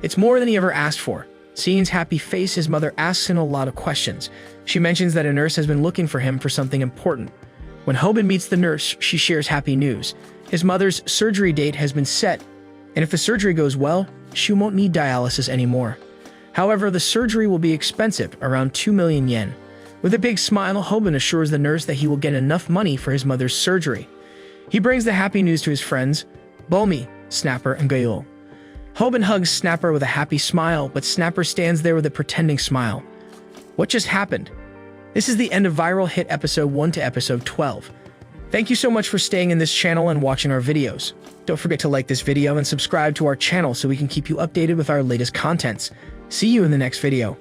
It's more than he ever asked for. Seeing his happy face, his mother asks him a lot of questions. She mentions that a nurse has been looking for him for something important. When Hobin meets the nurse, she shares happy news. His mother's surgery date has been set, and if the surgery goes well, she won't need dialysis anymore. However, the surgery will be expensive, around 2 million yen. With a big smile, Hobin assures the nurse that he will get enough money for his mother's surgery. He brings the happy news to his friends, Bomi, Snapper, and Gaul. Hobin hugs Snapper with a happy smile, but Snapper stands there with a pretending smile. What just happened? This is the end of Viral Hit episode 1 to episode 12. Thank you so much for staying in this channel and watching our videos. Don't forget to like this video and subscribe to our channel so we can keep you updated with our latest contents. See you in the next video.